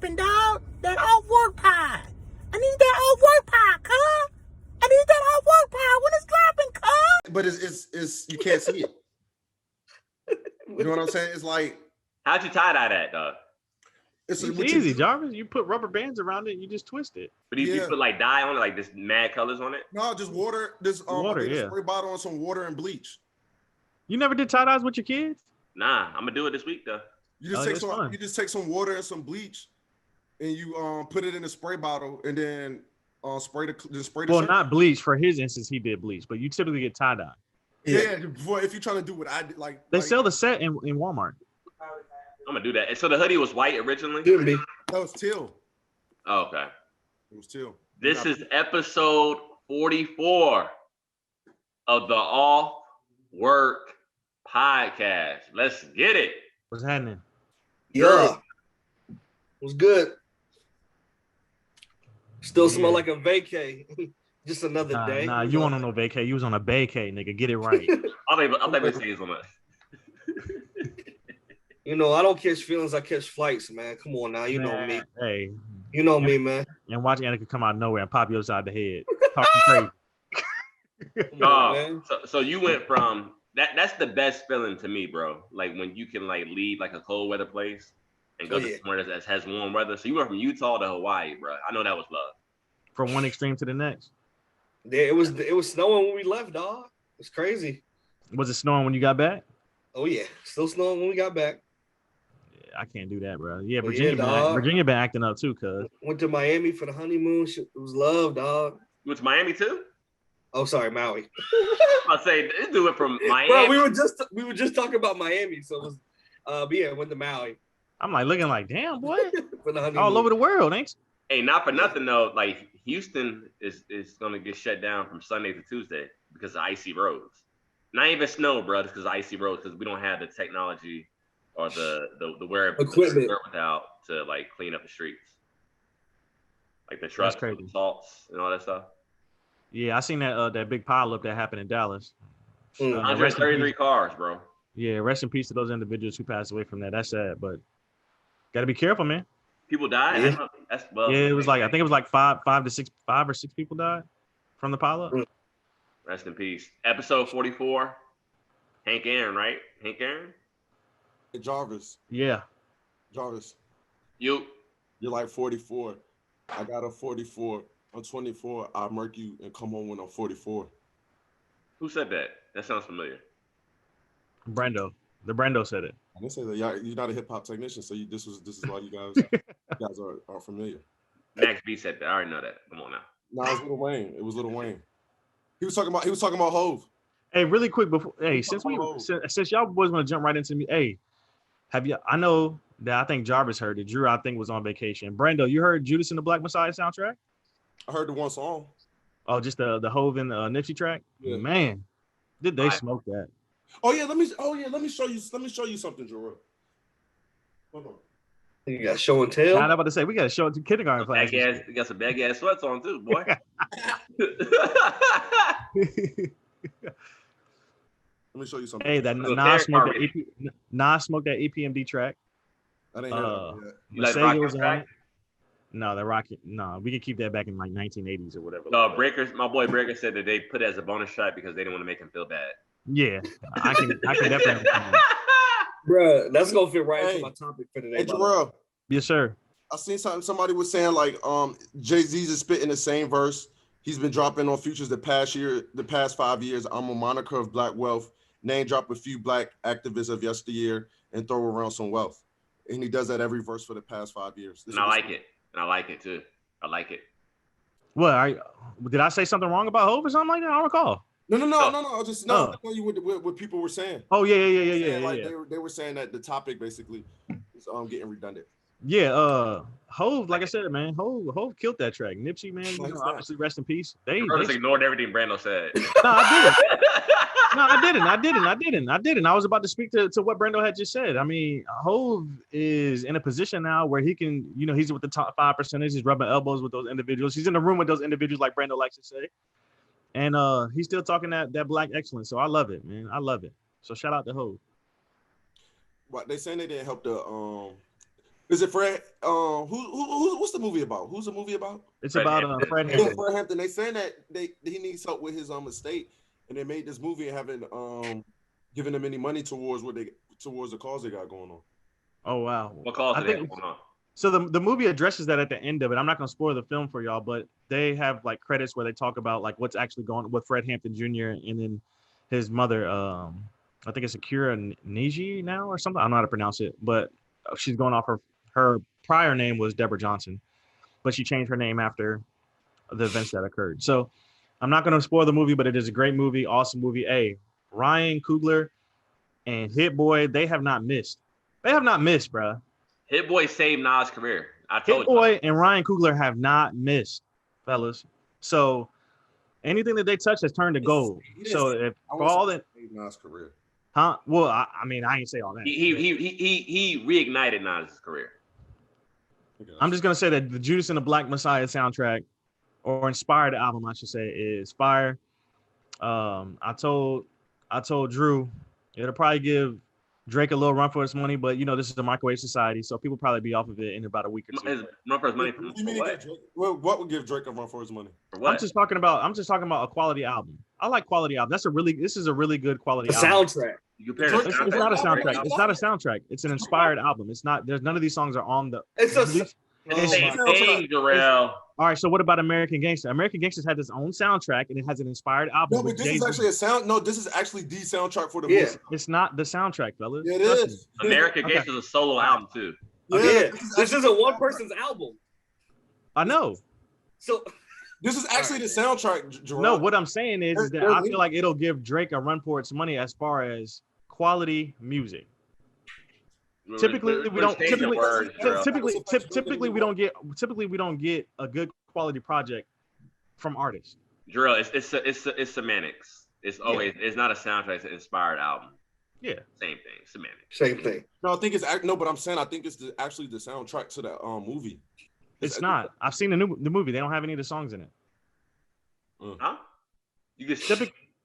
dropping, dog. That off-work pie. I need that off-work pie, cuz. I need that off-work pie when it's dropping, cuz. But it's you can't see it. You know what I'm saying? It's like, how'd you tie-dye that, dog? It's easy, Jarvis. You put rubber bands around it and you just twist it. But you put like dye on it, like this mad colors on it? No, just water. This water, a spray bottle and some water and bleach. You never did tie-dyes with your kids? Nah, I'm gonna do it this week though. You just take some water and some bleach, and you put it in a spray bottle, and then spray the. Well, not bleach. For his instance, he did bleach, but you typically get tie-dye. Yeah. If you're trying to do what I did, like they sell the set in Walmart. I'm gonna do that. And so the hoodie was white originally? Shouldn't be. That was teal. Oh, okay. It was teal. This is episode 44 of the Off Work Podcast. Let's get it. What's happening? Yeah. What's good? Still smell like a vacay. Just another day. Nah, you weren't on no vacay. You was on a vacay, nigga. Get it right. I'll never say it's on that. You know, I don't catch feelings. I catch flights, man. Come on now. You know me. Hey. You know me, man. And watch Annika come out of nowhere and pop you upside the head. Talking crazy. So you went from that's the best feeling to me, bro. Like when you can like leave like a cold weather place and go to somewhere that has warm weather. So you went from Utah to Hawaii, bro. I know that was love. From one extreme to the next. Yeah, it was snowing when we left, dog. It's crazy. Was it snowing when you got back? Oh yeah, still snowing when we got back. I can't do that, bro. Yeah, Virginia been acting up too, cuz. Went to Miami for the honeymoon. It was love, dog. You went to Miami too? Oh, sorry, Maui. I'll say do it from Miami. Bro, we were just talking about Miami, so it was went to Maui. I'm like looking like, damn, boy. All over the world, ain't you? Hey, not for nothing though. Like Houston is gonna get shut down from Sunday to Tuesday because of icy roads. Not even snow, bro, just because of icy roads, because we don't have the technology or the equipment without to like clean up the streets, like the trucks, the salts, and all that stuff. Yeah, I seen that big pile up that happened in Dallas. 133 cars, bro. Yeah, rest in peace to those individuals who passed away from that. That's sad, but gotta be careful, man. People died. Yeah, it was like I think it was like five or six people died from the pile up. Rest in peace. Episode 44. Hank Aaron, right? Hank Aaron. Jarvis. Yeah. Jarvis. You're like 44. I got a 44. I'm 24. I'll murk you and come home when I'm 44. Who said that? That sounds familiar. Brando. The Brando said it. I didn't say that. You're not a hip hop technician, so this is why you guys are familiar. Max B said that. I already know that. Come on now. No, it was Lil Wayne. It was Lil Wayne. He was talking about Hove. Hey, really quick before since y'all boys want to jump right into me, hey, have you? I know that I think Jarvis heard it. Drew, I think, was on vacation. Brando, you heard Judas and the Black Messiah soundtrack? I heard the one song. Oh, just the Hove and Nipsey track. Yeah. Man, did they smoke that? Let me show you something, Drew. Hold on. You got show and tell. I'm about to say we got to show it to kindergarten class. You got some bag ass sweats on too, boy. Let me show you something. Hey, that Nas smoked that EPMD track. I didn't hear that. You like Rocket track? No, the Rocket. No, we could keep that back in like 1980s or whatever. No, my boy Breaker said that they put it as a bonus track because they didn't want to make him feel bad. Yeah, I can definitely. Bro, that's gonna fit right into my topic for today. Hey, Jarrell. Yes, sir. I seen something. Somebody was saying like, Jay-Z's is spitting the same verse. He's been dropping on Futures the past 5 years. I'm a moniker of black wealth. Name drop a few black activists of yesteryear and throw around some wealth. And he does that every verse for the past 5 years. And I like it. And I like it too. I like it. What? Did I say something wrong about Hov or something like that? I don't recall. No. I just tell you what people were saying. Oh yeah. They were saying that the topic basically is getting redundant. Yeah, Hov, like I said, man, Hov killed that track. Nipsey, man, obviously rest in peace. They just ignored everything Brando said. No, I didn't. I was about to speak to what Brando had just said. I mean, Hov is in a position now where he can, he's with the top 5%. He's rubbing elbows with those individuals. He's in the room with those individuals, like Brando likes to say. And he's still talking that black excellence. So I love it, man. I love it. So shout out to Hov. What they saying they didn't help Is it Fred? What's the movie about? Who's the movie about? It's Fred about Hampton. Fred Yeah, Hampton. Fred Hampton. They saying that he needs help with his estate, and they made this movie and haven't given him any money towards the cause they got going on. Oh wow. What cause I did they think have going on? so. The movie addresses that at the end of it. I'm not gonna spoil the film for y'all, but they have like credits where they talk about like what's actually going on with Fred Hampton Jr. and then his mother. I think it's Akira Niji now or something. I don't know how to pronounce it, but she's going off her prior name was Deborah Johnson, but she changed her name after the events that occurred. So I'm not going to spoil the movie, but it is a great movie, awesome movie. Hey, Ryan Coogler and Hit Boy, they have not missed. They have not missed, bro. Hit Boy saved Nas' career. I Hit told Boy you. and Ryan Coogler have not missed, fellas. So anything that they touch has turned to gold. He didn't So say- if I for all want that, to save Nas' career. huh? Well, I mean, I ain't say all that. He reignited Nas' career. I'm just gonna say that the Judas and the Black Messiah soundtrack, or inspired album, I should say, is fire. I told Drew it'll probably give Drake a little run for his money, but you know this is a microwave society, so people probably be off of it in about a week or two. His run for his money What for do you mean what? to give Drake? What would give Drake a run for his money? For I'm what? just talking about a quality album. I like quality album. This is a really good quality The album. soundtrack. You compare It's It's not a soundtrack. soundtrack. It's not a soundtrack. It's an inspired album. It's not. There's none of these songs are on the. It's a It's the It's- same thing, Jarrell. All right. So what about American Gangster? American Gangster's had its own soundtrack and it has an inspired album. No, but with this is Jay-Z. actually a sound. No, this is actually the soundtrack for the Yeah. movie. It's not the soundtrack, fellas. Yeah, it Trust is. me. American Okay. Gangster's a solo album too. Yeah, Yeah, this this isn't one person's album. I know. So This is actually the soundtrack, Gerard. No, what I'm saying is that There's- I feel like it'll give Drake a run for its money as far as quality music. Typically, we don't. Changing Typically, words, Jarrell. typically we don't get. Typically, we don't get a good quality project from artists. Jarrell, it's semantics. It's always it's not a soundtrack. It's an inspired album. Yeah. Same thing. Semantics. same thing. No, I think it's no, but I'm saying I think it's actually the soundtrack to that movie. It's not. I've seen the movie. They don't have any of the songs in it. Huh? You get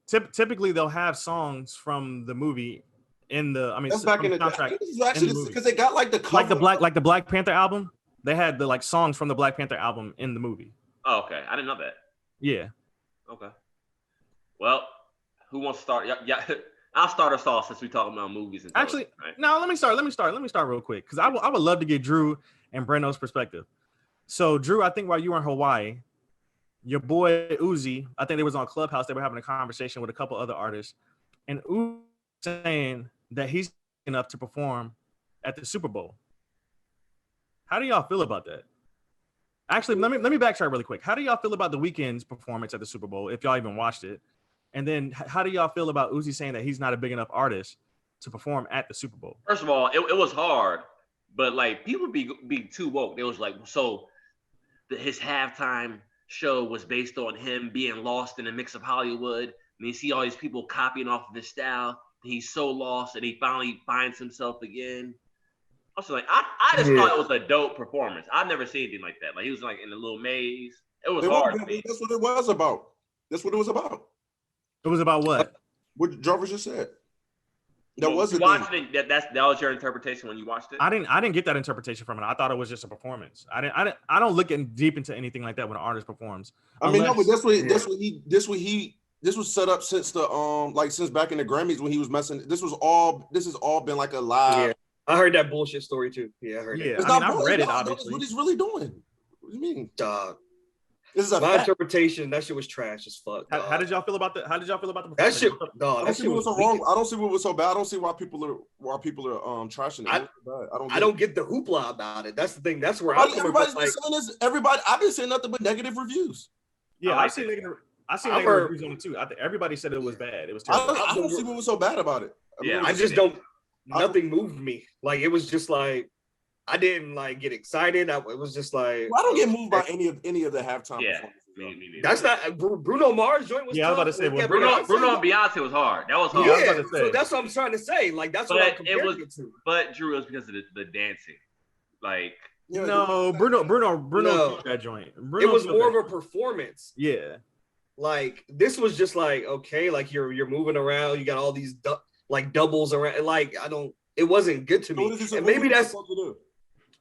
Typically, they'll have songs from the movie in the. I mean, That's back from in the soundtrack. day. This is actually in the movie. because they got like the cover. like the Black Panther album. They had the like songs from the Black Panther album in the movie. Oh, okay. I didn't know that. Yeah. Okay. Well, who wants to start? Yeah. I'll start us off since we talking about movies and Actually, television, right? no. Let me start real quick because I would love to get Drew and Brendo's perspective. So, Drew, I think while you were in Hawaii, your boy Uzi, I think they was on Clubhouse. They were having a conversation with a couple other artists, and Uzi saying that he's enough to perform at the Super Bowl. How do y'all feel about that? Actually, let me backtrack really quick. How do y'all feel about the Weeknd's performance at the Super Bowl, if y'all even watched it? And then how do y'all feel about Uzi saying that he's not a big enough artist to perform at the Super Bowl? First of all, it was hard, but like people be too woke. They was like, so his halftime show was based on him being lost in the mix of Hollywood, and you see all these people copying off of his style. He's so lost, and he finally finds himself again. I was like, I just thought it was a dope performance. I've never seen anything like that. Like he was like in a little maze. It was hard to me. That's what it was about. That's what it was about. It was about what? What Jarvis just said. That When was you the watched thing. it. That was your interpretation when you watched it. I didn't get that interpretation from it. I thought it was just a performance. I don't look in deep into anything like that when an artist performs. I mean, no, but Unless- this was set up since the since back in the Grammys when he was messing. This has all been like a live. Yeah. I heard that bullshit story too. Yeah, I heard Yeah. it. It's I mean, not I've bull- read it, no, obviously. What he's really doing? What do you mean? Dog. This is a My fact. interpretation, that shit was trash as fuck. How dog. did y'all feel about the That performance? shit, I dog, don't that see shit what was was so weak. wrong. I don't see what was so bad. I don't see why people are trashing it. I- It was bad. I don't get the hoopla about it. That's the thing. That's where I'm coming Everybody's from. been Like, saying this. Everybody, I've been saying nothing but negative reviews. Yeah, I like I seen it. negative. I seen I've negative heard- reviews on it too. Everybody said it was bad. It was I terrible. don't see what was so bad about it. Yeah, I just don't. Nothing moved me. Like it was just like I didn't like get excited. It was just like I don't get moved by any of the halftime Yeah. performances. Me neither. That's not Bruno Mars joint was. Yeah, I was tough. about to say, Yeah, when Bruno and Beyonce was hard. That was hard. Yeah, I was Yeah, about to say. so that's what I'm trying to say. Like that's what But I'm it comparing was- it to. But Drew, it was because of the dancing. Like Yeah, No, Bruno No. killed that joint. It Bruno was killed more that of a performance. Yeah. Like this was just like okay, like you're moving around. You got all these doubles around. Like I don't. It wasn't good to So what me. is he And what maybe was he that's supposed to do?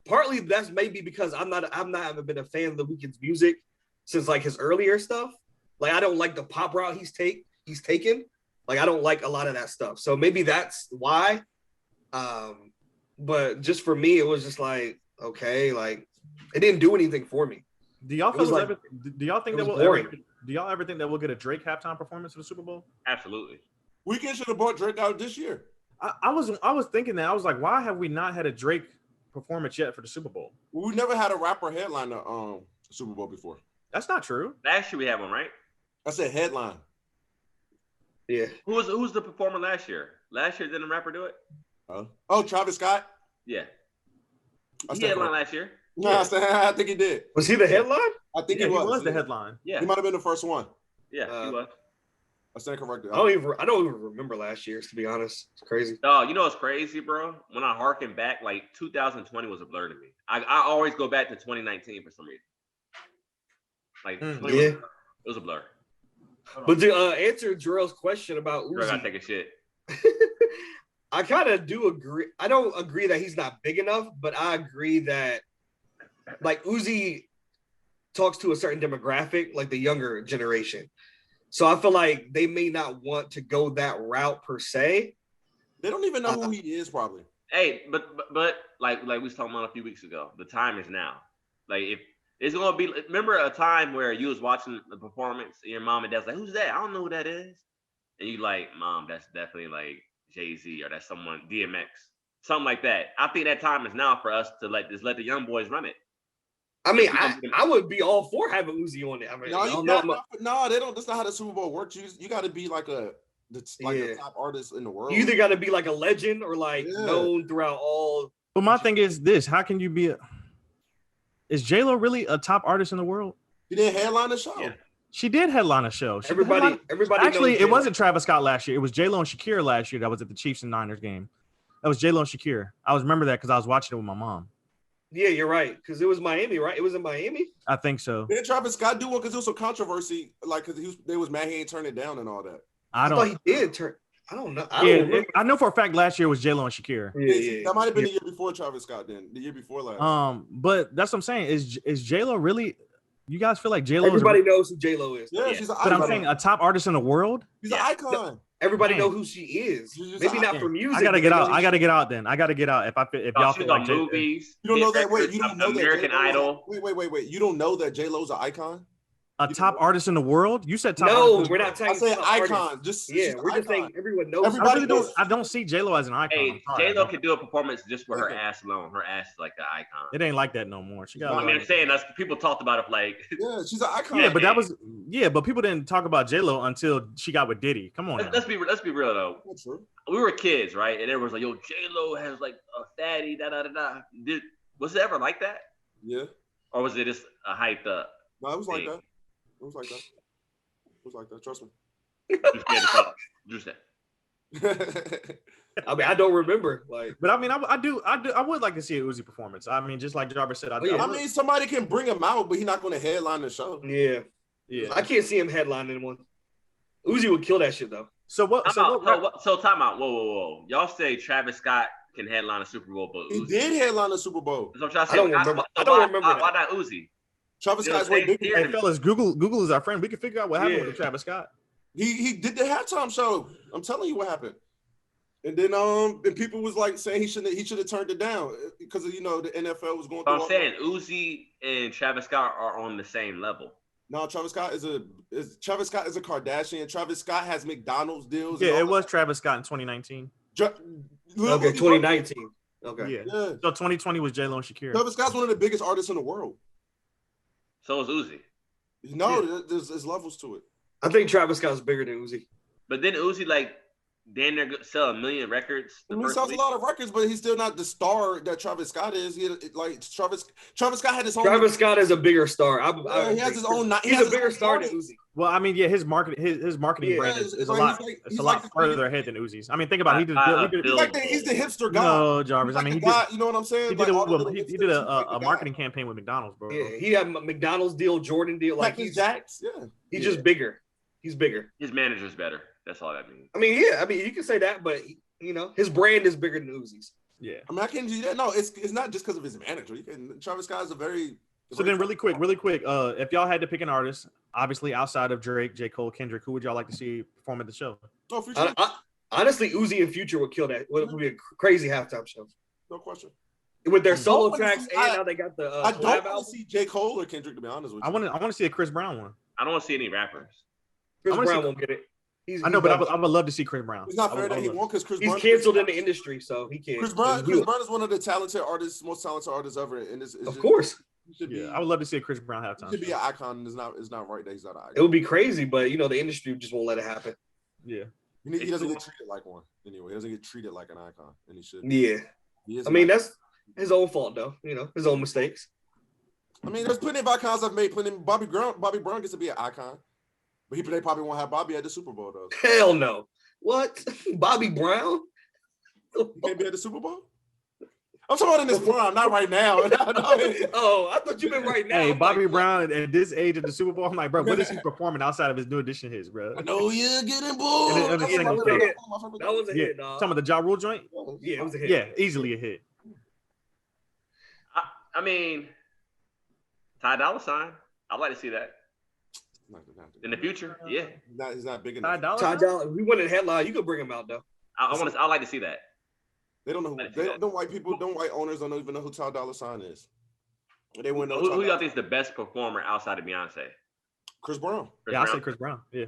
partly that's maybe because I'm not haven't been a fan of The Weeknd's music since like his earlier stuff. Like I don't like the pop route he's taken. Like I don't like a lot of that stuff. So maybe that's why. But just for me, it was just like, okay, like it didn't do anything for me. Do y'all It was feel like- do y'all think it that was we'll boring. do y'all ever think that we'll get a Drake halftime performance for the Super Bowl? Absolutely. Weeknd should have brought Drake out this year. I was thinking that. I was like, why have we not had a Drake performance yet for the Super Bowl? We never had a rapper headline the Super Bowl before. That's not true. Last year we had one, right? I said headline. Yeah. Who was the performer last year? Last year didn't a rapper do it? Oh, Travis Scott. Yeah. I He stand headlined corrected. last year. No, I think he did. Was he the headline? I think Yeah, he was. the headline. Yeah. He might have been the first one. Yeah, he was. I stand corrected. I don't even remember last year's, to be honest. It's crazy. Dog, you know what's crazy, bro? When I harken back, like 2020 was a blur to me. I always go back to 2019 for some reason. Like, 20 yeah. it was a blur. But to answer Jarrell's question about Bro, I gotta Uzi, take a shit. I kind of do agree. I don't agree that he's not big enough, but I agree that like Uzi talks to a certain demographic, like the younger generation. So I feel like they may not want to go that route per se. They don't even know who he is, probably. Hey, but like we was talking about a few weeks ago, the time is now. Like if it's gonna be, remember a time where you was watching the performance and your mom and dad's like, "Who's that? I don't know who that is," and you like, "Mom, that's definitely like Jay-Z or that's someone DMX, something like that." I think that time is now for us to let the young boys run it. I mean, I would be all for having Uzi on it. I mean, No, they don't. That's not how the Super Bowl works. You got to be like the top artist in the world. you either got to be like a legend or like Yeah. known throughout all. But my thing is this: how can you be? Is J-Lo really a top artist in the world? He didn't headline the show. Yeah. She did headline a show. Everybody Actually, knows it him. wasn't Travis Scott last year. It was J-Lo and Shakira last year that was at the Chiefs and Niners game. That was J-Lo and Shakira. I remember that because I was watching it with my mom. Yeah, you're right. Because it was Miami, right? It was in Miami. I think so. Didn't Travis Scott do one because there was some controversy, like because they was mad he ain't turning it down and all that. I thought don't. he did turn. I don't know. I Yeah, don't remember. I know for a fact last year was J-Lo and Shakira. Yeah. That might have been the year before Travis Scott. Then the year before last. But that's what I'm saying. Is J-Lo really? You guys feel like J-Lo? Everybody knows who J-Lo is. Yeah, Yeah. she's an But icon. I'm saying a top artist in the world. She's an icon. Everybody Man. know who she is. She's Maybe not icon. for music. I gotta but get they know out. who I she- gotta get out. Then I gotta get out. If y'all She's feel on like movies. You don't know that. hit Wait, you records, don't know that American J-Lo's Idol. Wait. You don't know that J-Lo's an icon? a top artist in the world. You said top. No, artist. we're not I saying said top artist. icon. Just Yeah, she's we're an just icon. saying everyone knows. Everybody I really knows. don't. I don't see J-Lo as an icon. Hey, I'm sorry, I J-Lo don't. could do a performance just with her Okay. ass alone. Her ass is like an icon. It ain't like that no more. She got. No, I mean, I'm saying that's people talked about it like. Yeah, she's an icon. Yeah, but that was but people didn't talk about J-Lo until she got with Diddy. Come on, now. let's be real though. That's true. We were kids, right? And everyone was like, "Yo, J-Lo has like a fatty, da da da da." Was it ever like that, Yeah. or was it just a hyped up? No, it was like Hey. that. It was like that. It was like that. Trust me. You scared to talk. Drew said. I mean, I don't remember. Like, But I mean, I would like to see a Uzi performance. I mean, just like Jarvis said, Oh, yeah. I mean, somebody can bring him out, but he's not going to headline the show. yeah, yeah. I can't see him headlining one. Uzi would kill that shit though. So what? So time out. Whoa. Y'all say Travis Scott can headline a Super Bowl, but He Uzi. did headline the Super Bowl. That's what I'm trying to I say. don't remember- So I don't why- remember why that. not Uzi? Travis You know, Scott's way same bigger. here. Hey, fellas, Google is our friend. We can figure out what happened Yeah. with Travis Scott. He did the halftime show. I'm telling you what happened. And then and people was like saying he should have turned it down because the NFL was going But through. I'm all saying Uzi and Travis Scott are on the same level. No, Travis Scott is a Kardashian. Travis Scott has McDonald's deals. Yeah, and it all was Travis Scott in 2019. that. Okay, 2019. Okay. Yeah. Yeah. So 2020 was J-Lo and Shakira. Travis Scott's one of the biggest artists in the world. So is Uzi. No, there's levels to it. I think Travis Scott's bigger than Uzi. But then Uzi damn near sell 1 million records. I mean, he sells a lot of records, but he's still not the star that Travis Scott is. Travis Scott had his own. Travis Scott is a bigger star. He has his own. He's a bigger star than Uzi. Well, I mean, yeah, his marketing Yeah, brand is a like, lot. he's It's a like lot further ahead than Uzi's. I mean, think about it. He's the hipster guy. No, Jarvis. I mean, he did. You know what I'm saying? He did, Like, all the he hipsters, did he's a the guy. marketing campaign with McDonald's, bro. Yeah, he had McDonald's deal, Jordan deal. Like Cactus Jacks. Yeah. he's just bigger. He's bigger. His manager's better. That's all that means. I mean, yeah. I mean, you can say that, but his brand is bigger than Uzi's. Yeah. I mean, I can't do that. No, it's not just because of his manager. Travis Scott is a very. So then, really quick, if y'all had to pick an artist, obviously outside of Drake, J. Cole, Kendrick, who would y'all like to see perform at the show? No, Future. Honestly, Uzi and Future would kill that. Would be a crazy halftime show. No question. With their solo tracks, and now they got the. I don't want to see J. Cole or Kendrick, to be honest with you. I want to see a Chris Brown one. I don't want to see any rappers. Chris Brown won't get it. I know, but I would love to see Chris Brown. It's not fair that he won't, because Chris Brown. He's canceled in the industry, so he can't. Chris Brown is one of the most talented artists ever. And of course. I would love to see a Chris Brown halftime. He should be an icon. It's not right that he's not an icon. It would be crazy, but the industry just won't let it happen. Yeah. He doesn't get treated like one. Anyway, he doesn't get treated like an icon, and he should. Yeah. I mean, that's his own fault, though. His own mistakes. I mean, there's plenty of icons I've made. Bobby Brown gets to be an icon, but they probably won't have Bobby at the Super Bowl, though. Hell no. What? Bobby Brown? He can't be at the Super Bowl? I'm talking about in this prime, not right now. Oh, I thought you meant right now. Hey, Bobby Brown at this age of the Super Bowl, I'm like, bro, what is he performing outside of his New Edition hits, bro? I know you're getting bored. That was a hit, dog. Talking about the Ja Rule joint? Yeah, it was a hit. Yeah, easily a hit. I mean, Ty Dolla $ign. I'd like to see that. In the future, yeah. He's not big enough. Ty Dolla, we wanted headline. You could bring him out, though. I like to see that. They don't know who. White owners don't even know who Ty Dolla $ign is. They wouldn't know. Who y'all think is the best performer outside of Beyonce? Chris Brown. I say Chris Brown. Yeah.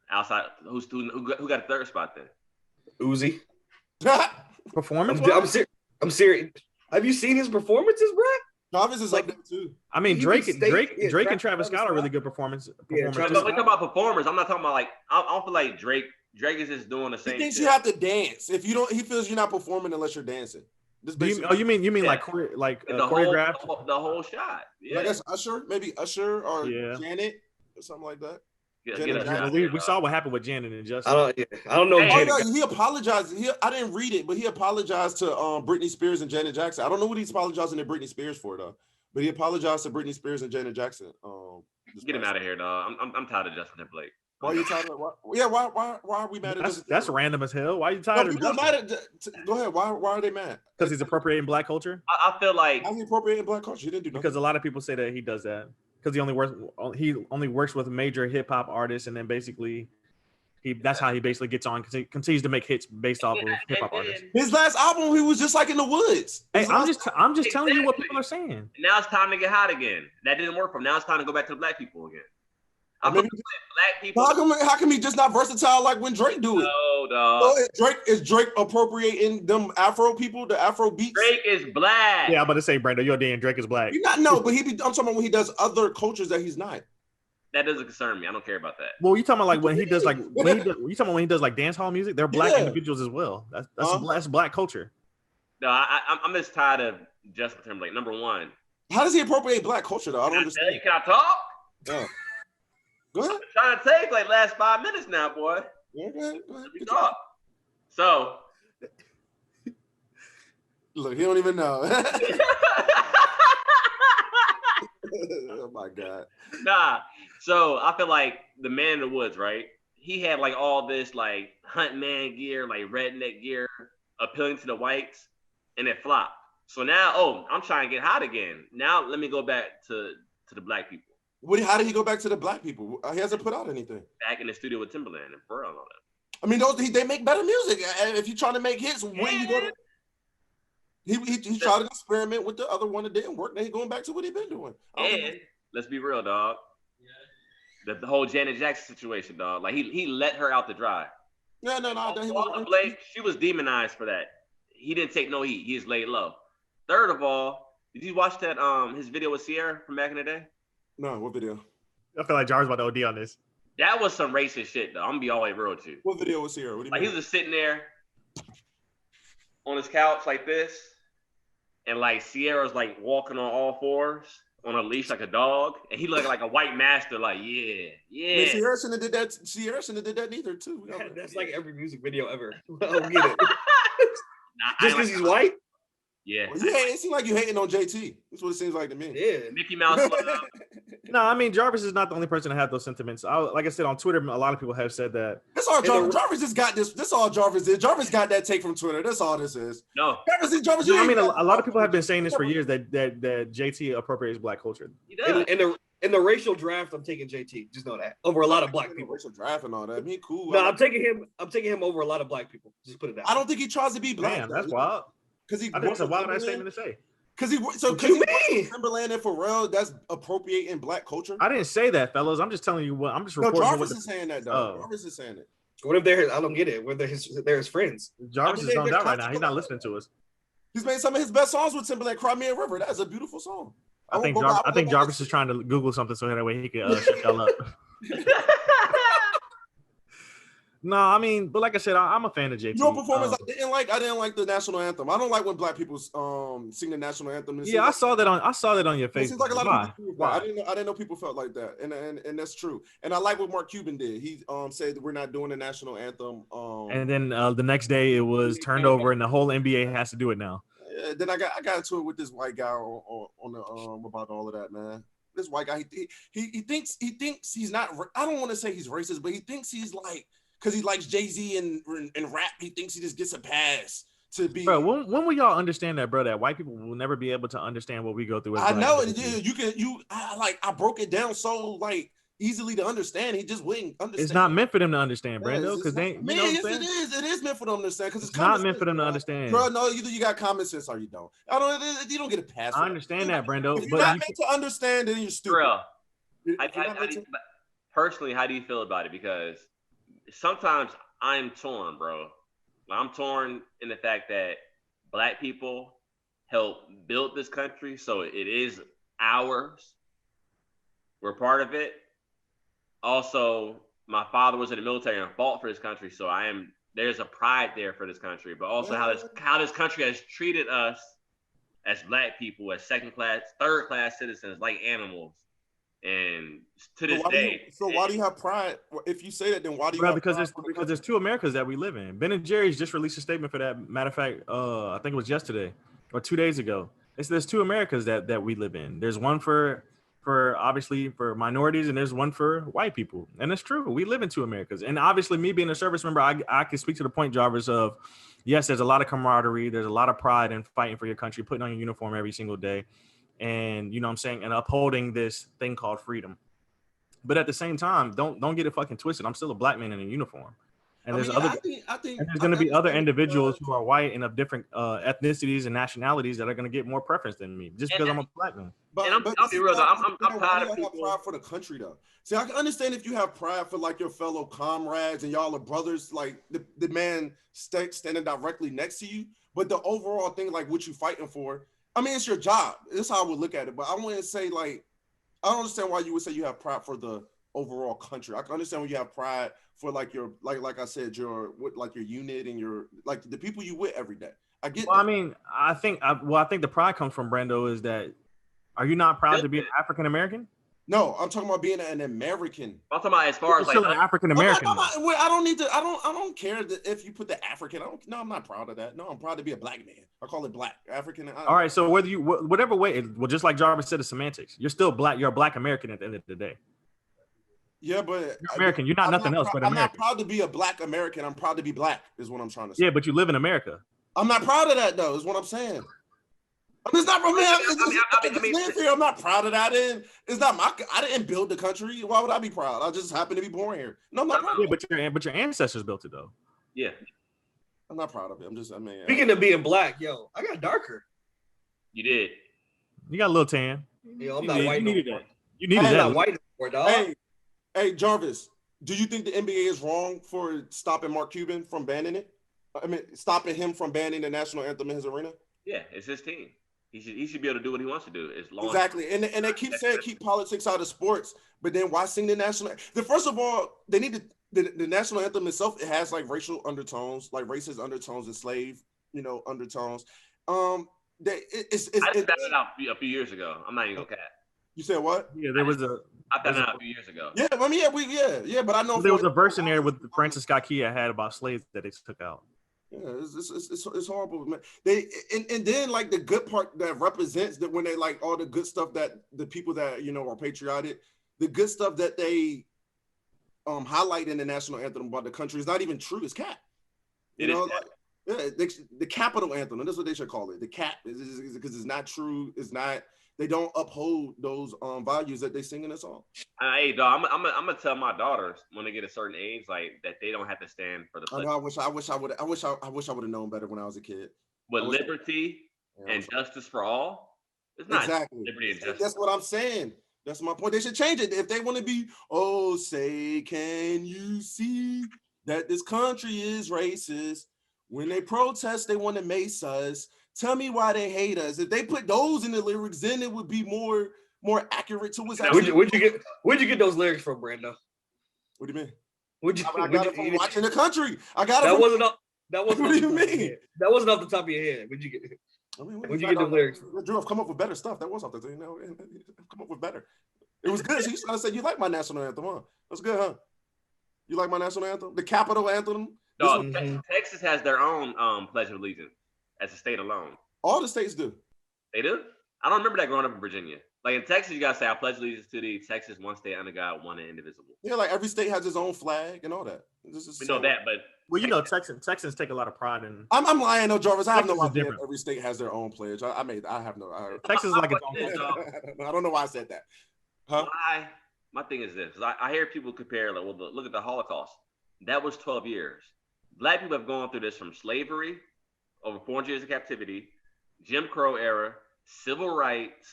Outside, who got a third spot then? Uzi. Performance? I'm serious. Have you seen his performances, bro? Travis is like that too. I mean, Drake and Travis Scott are really good performers. Yeah, we're talking about performers. I'm not talking about I don't feel like Drake is just doing the same. He thinks you have to dance. If you don't, he feels you're not performing unless you're dancing. You mean like choreographed? The whole shot. Yeah. I guess maybe Usher or Janet or something like that. We saw what happened with Janet and Justin. I don't know. He apologized. I didn't read it, but he apologized to Britney Spears and Janet Jackson. I don't know what he's apologizing to Britney Spears for though, but he apologized to Britney Spears and Janet Jackson. Get him out of here, dog. I'm tired of Justin Timberlake. Why are you tired of? Why are we mad at Justin? That's random as hell. Why are you tired of Justin? Go ahead. Why are they mad? Because he's appropriating Black culture. I feel like how's he appropriating Black culture? He didn't do nothing. Because a lot of people say that he does that. Because he only works with major hip hop artists, and then basically that's how he basically gets on, because he continues to make hits based off of hip hop artists. His last album, he was just like in the woods. Hey, I'm just telling you what people are saying. Now it's time to get hot again. That didn't work for him. Now it's time to go back to the Black people again. Black people. How come he just not versatile like when Drake do it? No, dog. So is Drake appropriating them Afro people, the Afro beats? Drake is black. Yeah, I'm about to say, Brando, you're damn Drake is black. But I'm talking about when he does other cultures that he's not. That doesn't concern me. I don't care about that. Well, you talking about like when he does when he does like dance hall music? They're black individuals as well. That's black culture. No, I'm just tired of Justin Timberlake. Number one. How does he appropriate Black culture though? I don't understand. Can I talk? Yeah. Go ahead. I'm trying to take like last 5 minutes now, boy. Yeah, go ahead. Talk. So. Look, he don't even know. Oh my God. Nah. So I feel like the Man in the Woods, right? He had like all this like hunt man gear, like redneck gear, appealing to the whites, and it flopped. So now, I'm trying to get hot again. Now let me go back to the Black people. How did he go back to the Black people? He hasn't put out anything. Back in the studio with Timberland and Pharrell and all that. I mean, they make better music. If you're trying to make hits, when you go to... He tried to experiment with the other one that didn't work. Now he's going back to what he's been doing. And let's be real, dog. The whole Janet Jackson situation, dog. Like he let her out to dry. No. She was demonized for that. He didn't take no heat. He just laid low. Third of all, did you watch that his video with Sierra from back in the day? No, what video? I feel like Jar's about to OD on this. That was some racist shit, though. I'm gonna be all the way real with you. What video was Sierra? What do you mean? He was just sitting there on his couch like this, and like Sierra's like walking on all fours on a leash like a dog, and he looked like a white master, like yeah. Man, Sierra shouldn't have did that. Sierra shouldn't have did that neither, too. That's like every music video ever. I don't get it. Just because he's white? Yeah. Well, it seems like you hating on JT. That's what it seems like to me. Yeah. Mickey Mouse. No, I mean Jarvis is not the only person to have those sentiments. Like I said on Twitter, a lot of people have said that. That's all Jarvis just got this. This all Jarvis did. Jarvis got that take from Twitter. That's all this is. No. Jarvis, I mean, a lot of people have been saying this for years that JT appropriates black culture. He does. In the racial draft, I'm taking JT. Just know that over a lot of black people. Racial draft and all that. I mean, cool. No, I'm taking him over a lot of black people. Just put it that way. I don't think he tries to be black. Damn, that's wild. Because I think it's a wild ass statement to say. Because he works with Timberland and Pharrell, that's appropriating black culture. I didn't say that, fellas. I'm just telling you what. I'm just No, reporting. Jarvis is saying that though. Jarvis is saying it. What if they're? I don't get it. What if they're his friends? Jarvis is zoned out right now. He's not listening to us. He's made some of his best songs with Timberland, "Cry Me a River." That's a beautiful song. I think Jarvis is trying to Google something so that way he can shut y'all up. No, I mean, but like I said, I'm a fan of JT. Your performance, I didn't like the national anthem. I don't like when black people sing the national anthem. Yeah, I saw that on your face. It seems like a lot of people. Why? I didn't know people felt like that, and that's true. And I like what Mark Cuban did. He said that we're not doing the national anthem. And then the next day it was turned over, and the whole NBA has to do it now. Then I got into it with this white guy on the about all of that, man. This white guy, he thinks he's not. I don't want to say he's racist, but he thinks he's like. Because he likes Jay-Z and rap, he thinks he just gets a pass to be. Bro, when will y'all understand that, bro? That white people will never be able to understand what we go through. I know it. I broke it down so like easily to understand. He just wouldn't understand. It's not meant for them to understand, Brando. Because they, man, yes, it is. It is meant for them to understand. Because it's not meant for them to understand. Bro, no, either you got common sense or you don't. You don't get a pass. I understand that, Brando. If you're not meant to understand, then you're stupid. Bro, personally, how do you feel about it? Because sometimes I'm torn, bro. I'm torn in the fact that black people helped build this country, so it is ours. We're part of it. Also, my father was in the military and fought for this country, so there's a pride there for this country, but also how this country has treated us as black people, as second class, third class citizens, like animals. And to this day. Why do you have pride? If you say that, then why do you have pride? Because there's two Americas that we live in. Ben and Jerry's just released a statement for that. Matter of fact, I think it was yesterday or 2 days ago. There's two Americas that we live in. There's one for obviously for minorities, and there's one for white people. And it's true. We live in two Americas. And obviously, me being a service member, I can speak to the point, Jarvis, of yes, there's a lot of camaraderie. There's a lot of pride in fighting for your country, putting on your uniform every single day. And you know what I'm saying, and upholding this thing called freedom. But at the same time, don't get it fucking twisted. I'm still a black man in a uniform. And there's going to be other individuals who are white and of different ethnicities and nationalities that are going to get more preference than me just because I'm a black man. But I'll be real though. I'm proud of people. Pride for the country though. See, I can understand if you have pride for like your fellow comrades and y'all are brothers, like the man standing directly next to you. But the overall thing, like what you fighting for, I mean, it's your job. That's how I would look at it. But I wouldn't say like, I don't understand why you would say you have pride for the overall country. I can understand when you have pride for like your, like I said, your unit and your, like the people you with every day. I get well, that. I mean, I think the pride comes from Brando is that, are you not proud to be an African-American? No, I'm talking about being an American. I'm talking about as far as like an African American. I don't need to. I don't care if you put the African. I'm not proud of that. No, I'm proud to be a black man. I call it black African. All right, so whether you whatever way, well, just like Jarvis said, the semantics. You're still black. You're a black American at the end of the day. Yeah, but you're American. You're not nothing else but American. I'm not proud to be a black American. I'm proud to be black. Is what I'm trying to say. Yeah, but you live in America. I'm not proud of that though. Is what I'm saying. It's not from me. I'm not proud of that. It's not my. I didn't build the country. Why would I be proud? I just happen to be born here. No, I'm not proud. Yeah, but your ancestors built it though. Yeah, I'm not proud of it. I'm just. I mean, speaking of being black, yo, I got darker. You did. You got a little tan. Yo, I'm not white. You needed that. You needed that. Not white anymore, dog. Hey, Jarvis. Do you think the NBA is wrong for stopping Mark Cuban from banning it? I mean, stopping him from banning the national anthem in his arena? Yeah, it's his team. He should be able to do what he wants to do as long exactly. And they keep saying keep politics out of sports, but then why sing the national? First of all, they need to the national anthem itself. It has like racial undertones, like racist undertones and slave, undertones. I just found it out a few years ago. I'm not even gonna cap. You said what? Yeah, there was I found it out a few years ago. Yeah, I mean, yeah, but I know there was a verse in there with Francis Scott Key had about slaves that they took out. Yeah, it's horrible, man. They and then like the good part that represents that when they like all the good stuff that the people that are patriotic, the good stuff that they highlight in the national anthem about the country is not even true. It's cap. The capital anthem, and that's what they should call it. The cap is because it's not true. It's not. They don't uphold those values that they sing in the song. Hey, dog, I'm gonna tell my daughters when they get a certain age, like that they don't have to stand for the pledge. I wish I would have known better when I was a kid. With liberty and justice for all, it's not exactly liberty and justice. That's what I'm saying. That's my point. They should change it if they want to be. Oh, say, can you see that this country is racist? When they protest, they want to mace us. Tell me why they hate us. If they put those in the lyrics, then it would be more accurate to what's actually. Where'd you get those lyrics from, Brando? What do you mean? I got it from watching the country. I got it. That wasn't. What do you mean? That wasn't off the top of your head. Where'd you get it? Where'd you get the lyrics? Drew, I've come up with better stuff. That was off the thing. Come up with better. It was good. So you trying to say you like my national anthem, huh? That's good, huh? You like my national anthem? The capital anthem? No, Texas has their own Pledge of Allegiance as a state alone. All the states do. They do? I don't remember that growing up in Virginia. Like in Texas, you gotta say I pledge allegiance to the Texas, one state under God, one and indivisible. Yeah, like every state has its own flag and all that. We know that, but Texans take a lot of pride in. I'm lying, though, Jarvis. I have Texas no is idea. different. Every state has their own pledge. I have no. Texas is like its own pledge. I don't know why I said that. Huh? My thing is this: I hear people compare, like, well, look at the Holocaust. That was 12 years. Black people have gone through this from slavery, over 400 years of captivity, Jim Crow era, civil rights,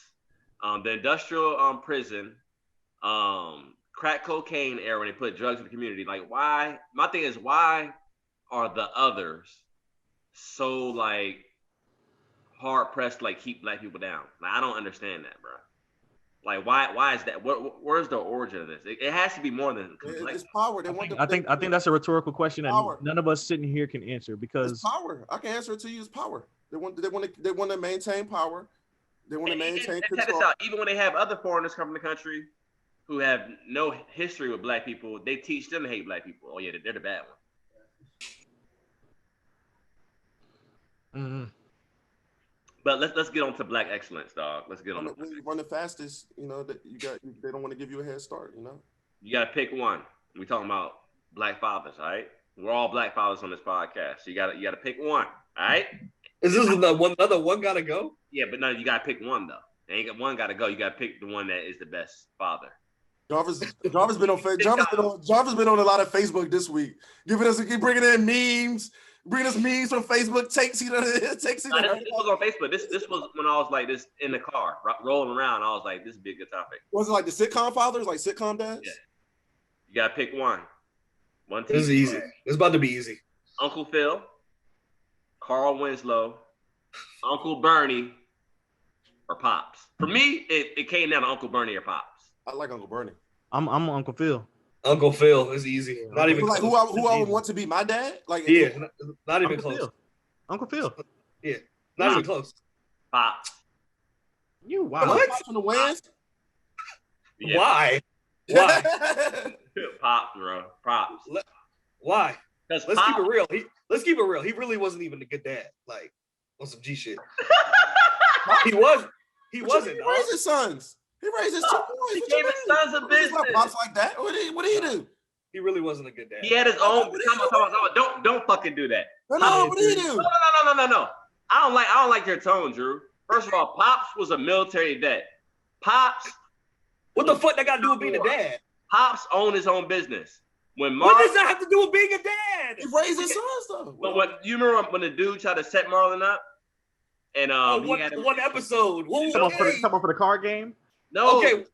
the industrial prison, crack cocaine era when they put drugs in the community. Like, why? My thing is, why are the others so like hard pressed to like keep black people down? Like, I don't understand that, bro. Like, why is that? Where's the origin of this? It has to be more than it's power. I think that's a rhetorical question that none of us sitting here can answer because it's power. I can answer it to you. It's power. They want to maintain power. They want to maintain control. Check this out. Even when they have other foreigners come from the country who have no history with black people, they teach them to hate black people. Oh yeah, they're the bad one. Mm-hmm. But let's get on to black excellence, dog. Let's get on. When you run the fastest, that they don't want to give you a head start. You got to pick one. We talking about black fathers, all right? We're all black fathers on this podcast. So you got to pick one, all right? Is this another one gotta go? Yeah, but no, you got to pick one though. There ain't got one got to go. You got to pick the one that is the best father. Jarvis been on a lot of Facebook this week, bringing in memes. Bring us memes from Facebook. This was on Facebook. This was when I was like this in the car, rolling around. I was like, this would be a good topic. Was it like the sitcom fathers, like sitcom dads? Yeah. You gotta pick one. This is easy. It's about to be easy. Uncle Phil, Carl Winslow, Uncle Bernie, or Pops. For me, it came down to Uncle Bernie or Pops. I like Uncle Bernie. I'm Uncle Phil. Uncle Phil is easy. Not even like close. who I would want to be my dad. Like not even close. Uncle Phil. Yeah, not even close. Pops. You wow. What? From the West? Yeah. Why? Pops, bro. Props. Why? Let's keep it real. Let's keep it real. He really wasn't even a good dad. Like on some G shit. He wasn't. He raised his sons. He raised his two boys. He gave his sons a business. Pops like that. What did he do? He really wasn't a good dad. He had his own. Don't fucking do that. No, what did he do? No. I don't like your tone, Drew. First of all, Pops was a military vet. Pops. What the fuck that got to do with being a dad? Pops owned his own business. What does that have to do with being a dad? He raised his sons though. But you remember when the dude tried to set Marlon up? And one episode. Come up for the card game? No. Okay.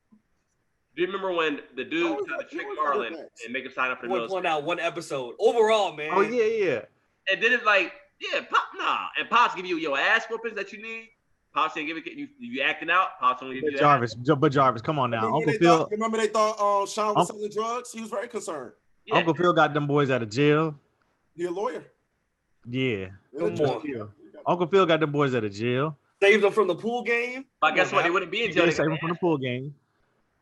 Do you remember when the dude tried to trick Marlon and make him sign up for the military? Point out one episode. Overall, man. Oh, yeah. And then it's like, and Pops give you your ass whoopings that you need. Pops didn't give it. You acting out. Pops only give you Jarvis, come on now. Uncle Phil. Remember they thought Sean was selling drugs? He was very concerned. Yeah. Uncle Phil got them boys out of jail. He a lawyer. Yeah. Come on. Uncle Phil got them boys out of jail. Saved them from the pool game. But guess what? They wouldn't be in jail. They saved them from the pool game.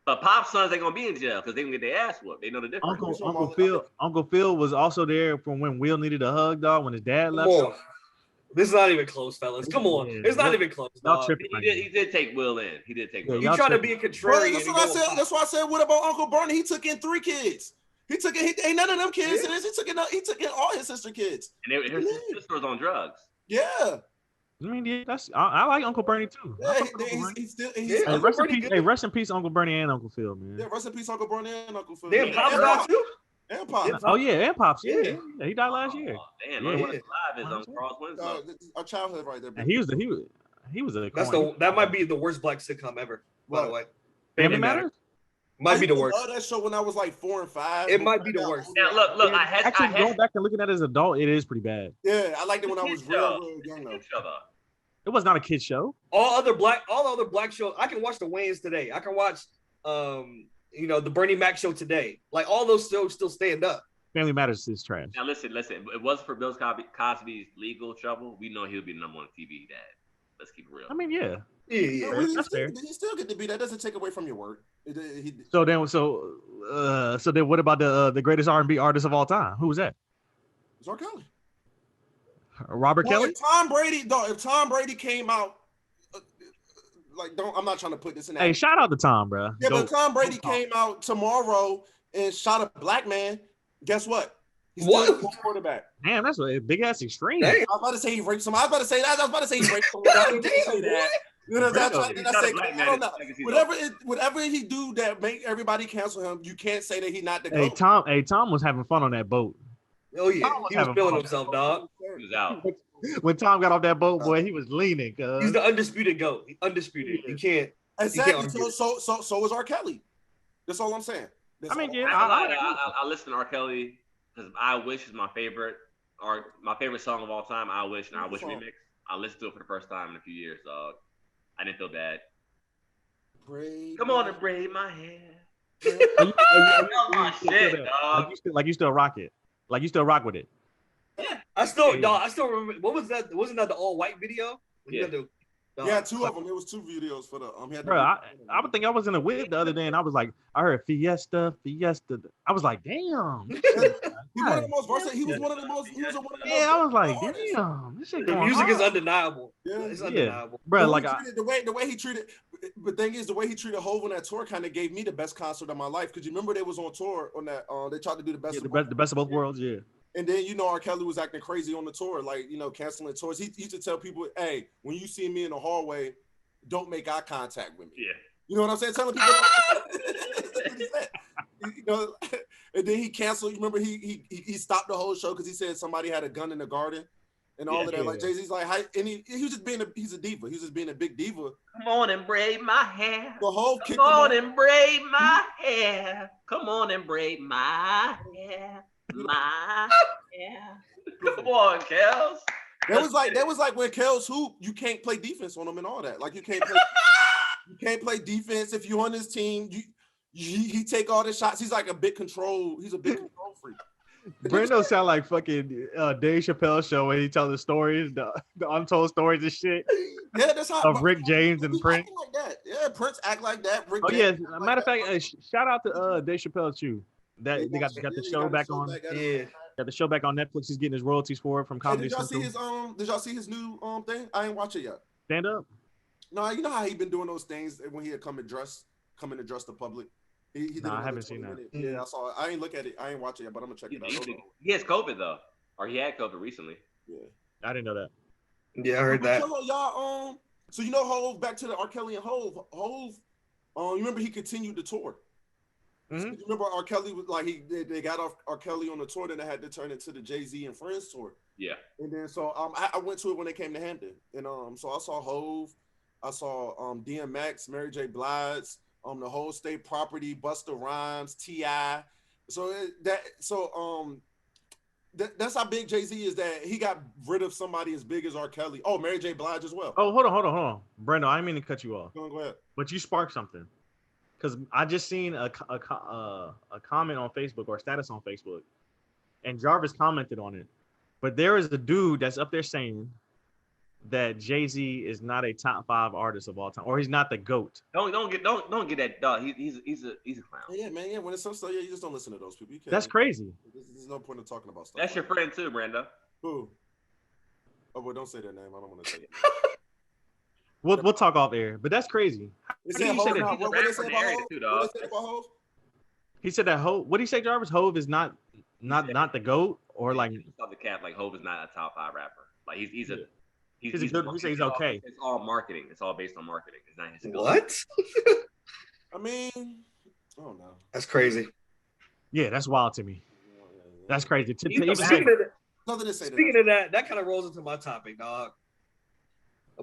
But Pop's sons ain't gonna be in jail because they gonna get their ass whooped. They know the difference. Uncle Phil was also there from when Will needed a hug, dog. When his dad Come left. on. This is not even close, fellas. Come on. Yeah, It's not even close, Y'all dog. tripping. He did take Will in. He did take Will. You y'all trying to tripping. be a Bro, contrarian? that's and what I go said. with Pop. That's why I said, what about Uncle Bernie? He took in 3 kids. He took in. Ain't none of them kids in this. He took in all his sister kids. And her sister was on drugs. Yeah. I mean, yeah, I like Uncle Bernie too. I Yeah, fuck with Uncle Bernie. he's still. Yeah, Hey, Uncle rest in Bernie peace. good. Hey, rest in peace, Uncle Bernie and Uncle Phil, man. Yeah, rest in peace, Uncle Bernie and Uncle Phil. Damn, Yeah, Pop's and died Pop. too. And Pop. Yeah. Oh yeah, and Pops. Yeah, Yeah. yeah, he died last year. Oh, damn, Yeah. yeah. Yeah. Alive is Charles Winslow. This is our childhood right there. And he was a. That's that might be the worst black sitcom ever. By the What? way, Family Matters. might be the I worst. love that show when I was like 4 and 5. It might be the worst. Now look, I had Actually, going back and looking at it as an adult, it is pretty bad. Yeah, I liked it when I was Kid show. real young though. Shut up. It was not a kid show. All other black shows. I can watch the Wayans today. I can watch the Bernie Mac show today. Like all those shows still stand up. Family Matters is trash. Now listen. If it wasn't for Bill Cosby's legal trouble, we know he would be the number 1 TV dad. Let's keep it real. I mean, yeah. Yeah. Well, That's fair. He still get to be. That doesn't take away from your work. So then, what about the greatest R&B artist of all time? Who was that? It's R. Kelly. Robert Well, Kelly. if Tom Brady came out, I'm not trying to put this in. Hey, shout out to Tom, bro. Yeah, but Dope. if Tom Brady came out tomorrow and shot a black man, guess what? He's What? still a quarterback. Damn, that's a big ass extreme. Damn. I was about to say he raped someone. I was about to say that. I was about to say he raped someone. I didn't say that. You know, that's why He's I not a say, black I man, don't know. it's like Whatever he do that make everybody cancel him, you can't say that he not the Hey, GOAT. Tom was having fun on that boat. Oh yeah, Tom was he was having feeling fun. himself, dog. He was out. When Tom got off that boat, boy, he was leaning. He's the undisputed GOAT. Undisputed. You can't. Exactly. argue. So is R. Kelly. That's all I'm saying. That's I mean, all. yeah. I listen to R. Kelly because I Wish is my favorite song of all time. I Wish and I Wish remix. I listened to it for the first time in a few years, dog. I didn't feel bad. Come on and braid my hair. Like you still rock it. Like you still rock with it. I still remember. What was that? Wasn't that the all white video? Yeah. Yeah, 2 of them. It was 2 videos for the he had Bro, I would think I was in a whip the other day and I was like, I heard Fiesta. I was like, damn. He one of the most versatile. He was one of the most. He was one of the most. Yeah, I was like, artists. damn. This shit The going music is hard. undeniable. Yeah. It's Yeah. undeniable. Bro, The like way he treated. The thing is, the way he treated Hov on that tour kind of gave me the best concert of my life. Because you remember they was on tour on that. They tried to do the best. the best of both worlds. Yeah. And then R. Kelly was acting crazy on the tour, like canceling tours. He used to tell people, "Hey, when you see me in the hallway, don't make eye contact with me." Yeah. You know what I'm saying? Telling people. That's what he said. And then he canceled. You remember he stopped the whole show because he said somebody had a gun in the garden, and all of that. Like Jay-Z's like, and he was just being he's a diva. He was just being a big diva. Come on and braid my hair. The whole Come on and braid my hair. Come on and braid my hair. My hair. Come on, Kels. That was like when Kel's hoop, you can't play defense on him and all that. Like you can't play defense if you're on this team. He take all the shots. He's like a big control. He's a big control freak. Brando sound like fucking Dave Chappelle show where he tells the stories, the untold stories and shit Yeah, that's how of Rick James and he Prince. act like that. Yeah, Prince act like that. Rick Oh yeah, James act matter of like fact, shout out to Dave Chappelle too. That they got the show back on. Yeah. Got the show back on Netflix. He's getting his royalties for it from Hey, Comedy did y'all see Central. his Did y'all see his new thing? I ain't watch it yet. Stand up. No, you know how he been doing those things when he had come and address the public. He did Nah, it I haven't like seen 20 that. minutes. Yeah, I saw it. I ain't look at it. I ain't watch it yet, but I'm gonna check it out. Hold on. He has COVID though, or he had COVID recently. Yeah. I didn't know that. Yeah, I heard that. So, y'all, so Hov, back to the R. Kelly and Hov. You remember he continued the tour. Mhm. So you remember R. Kelly was like they got off R. Kelly on the tour, then they had to turn it to the Jay-Z and Friends tour. Yeah. And then so I went to it when they came to Hampton, and so I saw Hov, I saw DMX, Mary J. Blige, the whole State Property, Busta Rhymes, T.I. That's how big Jay-Z is, that he got rid of somebody as big as R. Kelly. Oh, Mary J. Blige as well. Oh, hold on. Brando, I didn't mean to cut you off, Go ahead. but you sparked something. Because I just seen a comment on Facebook or a status on Facebook, and Jarvis commented on it. But there is a dude that's up there saying that Jay-Z is not a top 5 artist of all time, or he's not the GOAT. Don't get that dog. He's a clown. Yeah, man. Yeah, when it's some stuff, yeah, you just don't listen to those people. You can't. That's crazy. There's no point in talking about stuff. That's your friend too, Brando. Who? Oh, well, don't say their name. I don't want to say it. We'll talk off air, but that's crazy. Is How it can you say Hov that? now? He's a What they rapper say in the about area Hov? too, What dog. they say about Hov? He said that Hov. What did he say, Jarvis? Hov is not the GOAT, or like Stop the cap. Like Hov is not a top 5 rapper. Like he's a good. You say he's okay. It's all marketing. It's all based on marketing. It's not his skill. What? I mean, I don't know. That's crazy. Yeah, that's wild to me. That's crazy. To He's even a say, Nothing to say. Speaking of that, that kind of rolls into my topic, dog.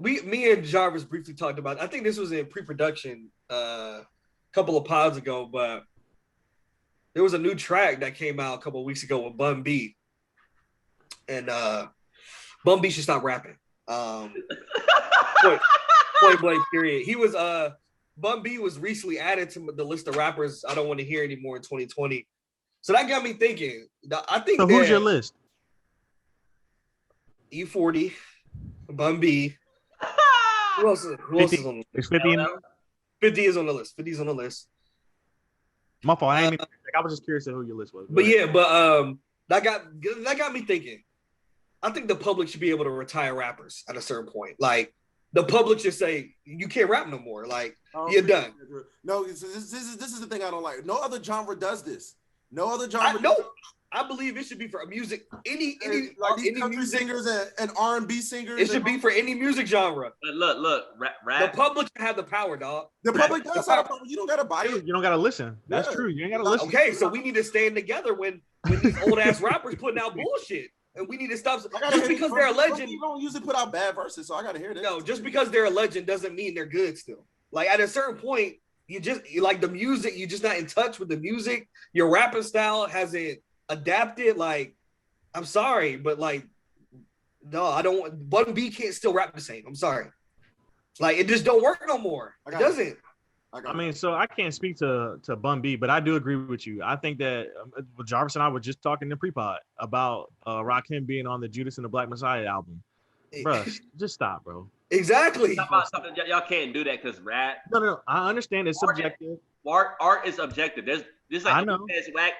Me and Jarvis briefly talked about. I think this was in pre-production a couple of pods ago, but there was a new track that came out a couple of weeks ago with Bun B, and Bun B should stop rapping. Point blank. Period. He was Bun B was recently added to the list of rappers I don't want to hear anymore in 2020. So that got me thinking. I think. so who's your list? E40, Bun B. Who else is on the list? Is 50 in? 50 is on the list. 50 is on the list. My fault. I was just curious to who your list was. But yeah, that got me thinking. I think the public should be able to retire rappers at a certain point. Like the public should say you can't rap no more. Like you're done. No, this is the thing I don't like. No other genre does this. No other genre. I believe it should be for music. Any like these any country music singers and R&B singers. It should be for any music genre. But look, The rap. public should have the power, dog. The public does have power. You don't gotta buy it. You don't gotta listen. That's Yeah. true. You ain't gotta listen. Okay, so we need to stand together when these old ass rappers putting out bullshit, and we need to stop. Just because they're a legend, You don't usually put out bad verses, so I gotta hear this. no, just because they're a legend doesn't mean they're good still. Like at a certain point, you like the music, you're just not in touch with the music. Your rapping style hasn't adapted. Like, I'm sorry, but like, no, I don't want Bun B can't still rap the same. I'm sorry. Like it just don't work no more. It doesn't. I mean, so I can't speak to Bun B, but I do agree with you. I think that Jarvis and I were just talking in pre-pod about Rakim being on the Judas and the Black Messiah album. Bro, just stop, bro. Exactly. Y'all can't do that because rap. No. I understand it's subjective. Art is objective. There's like I know. whack.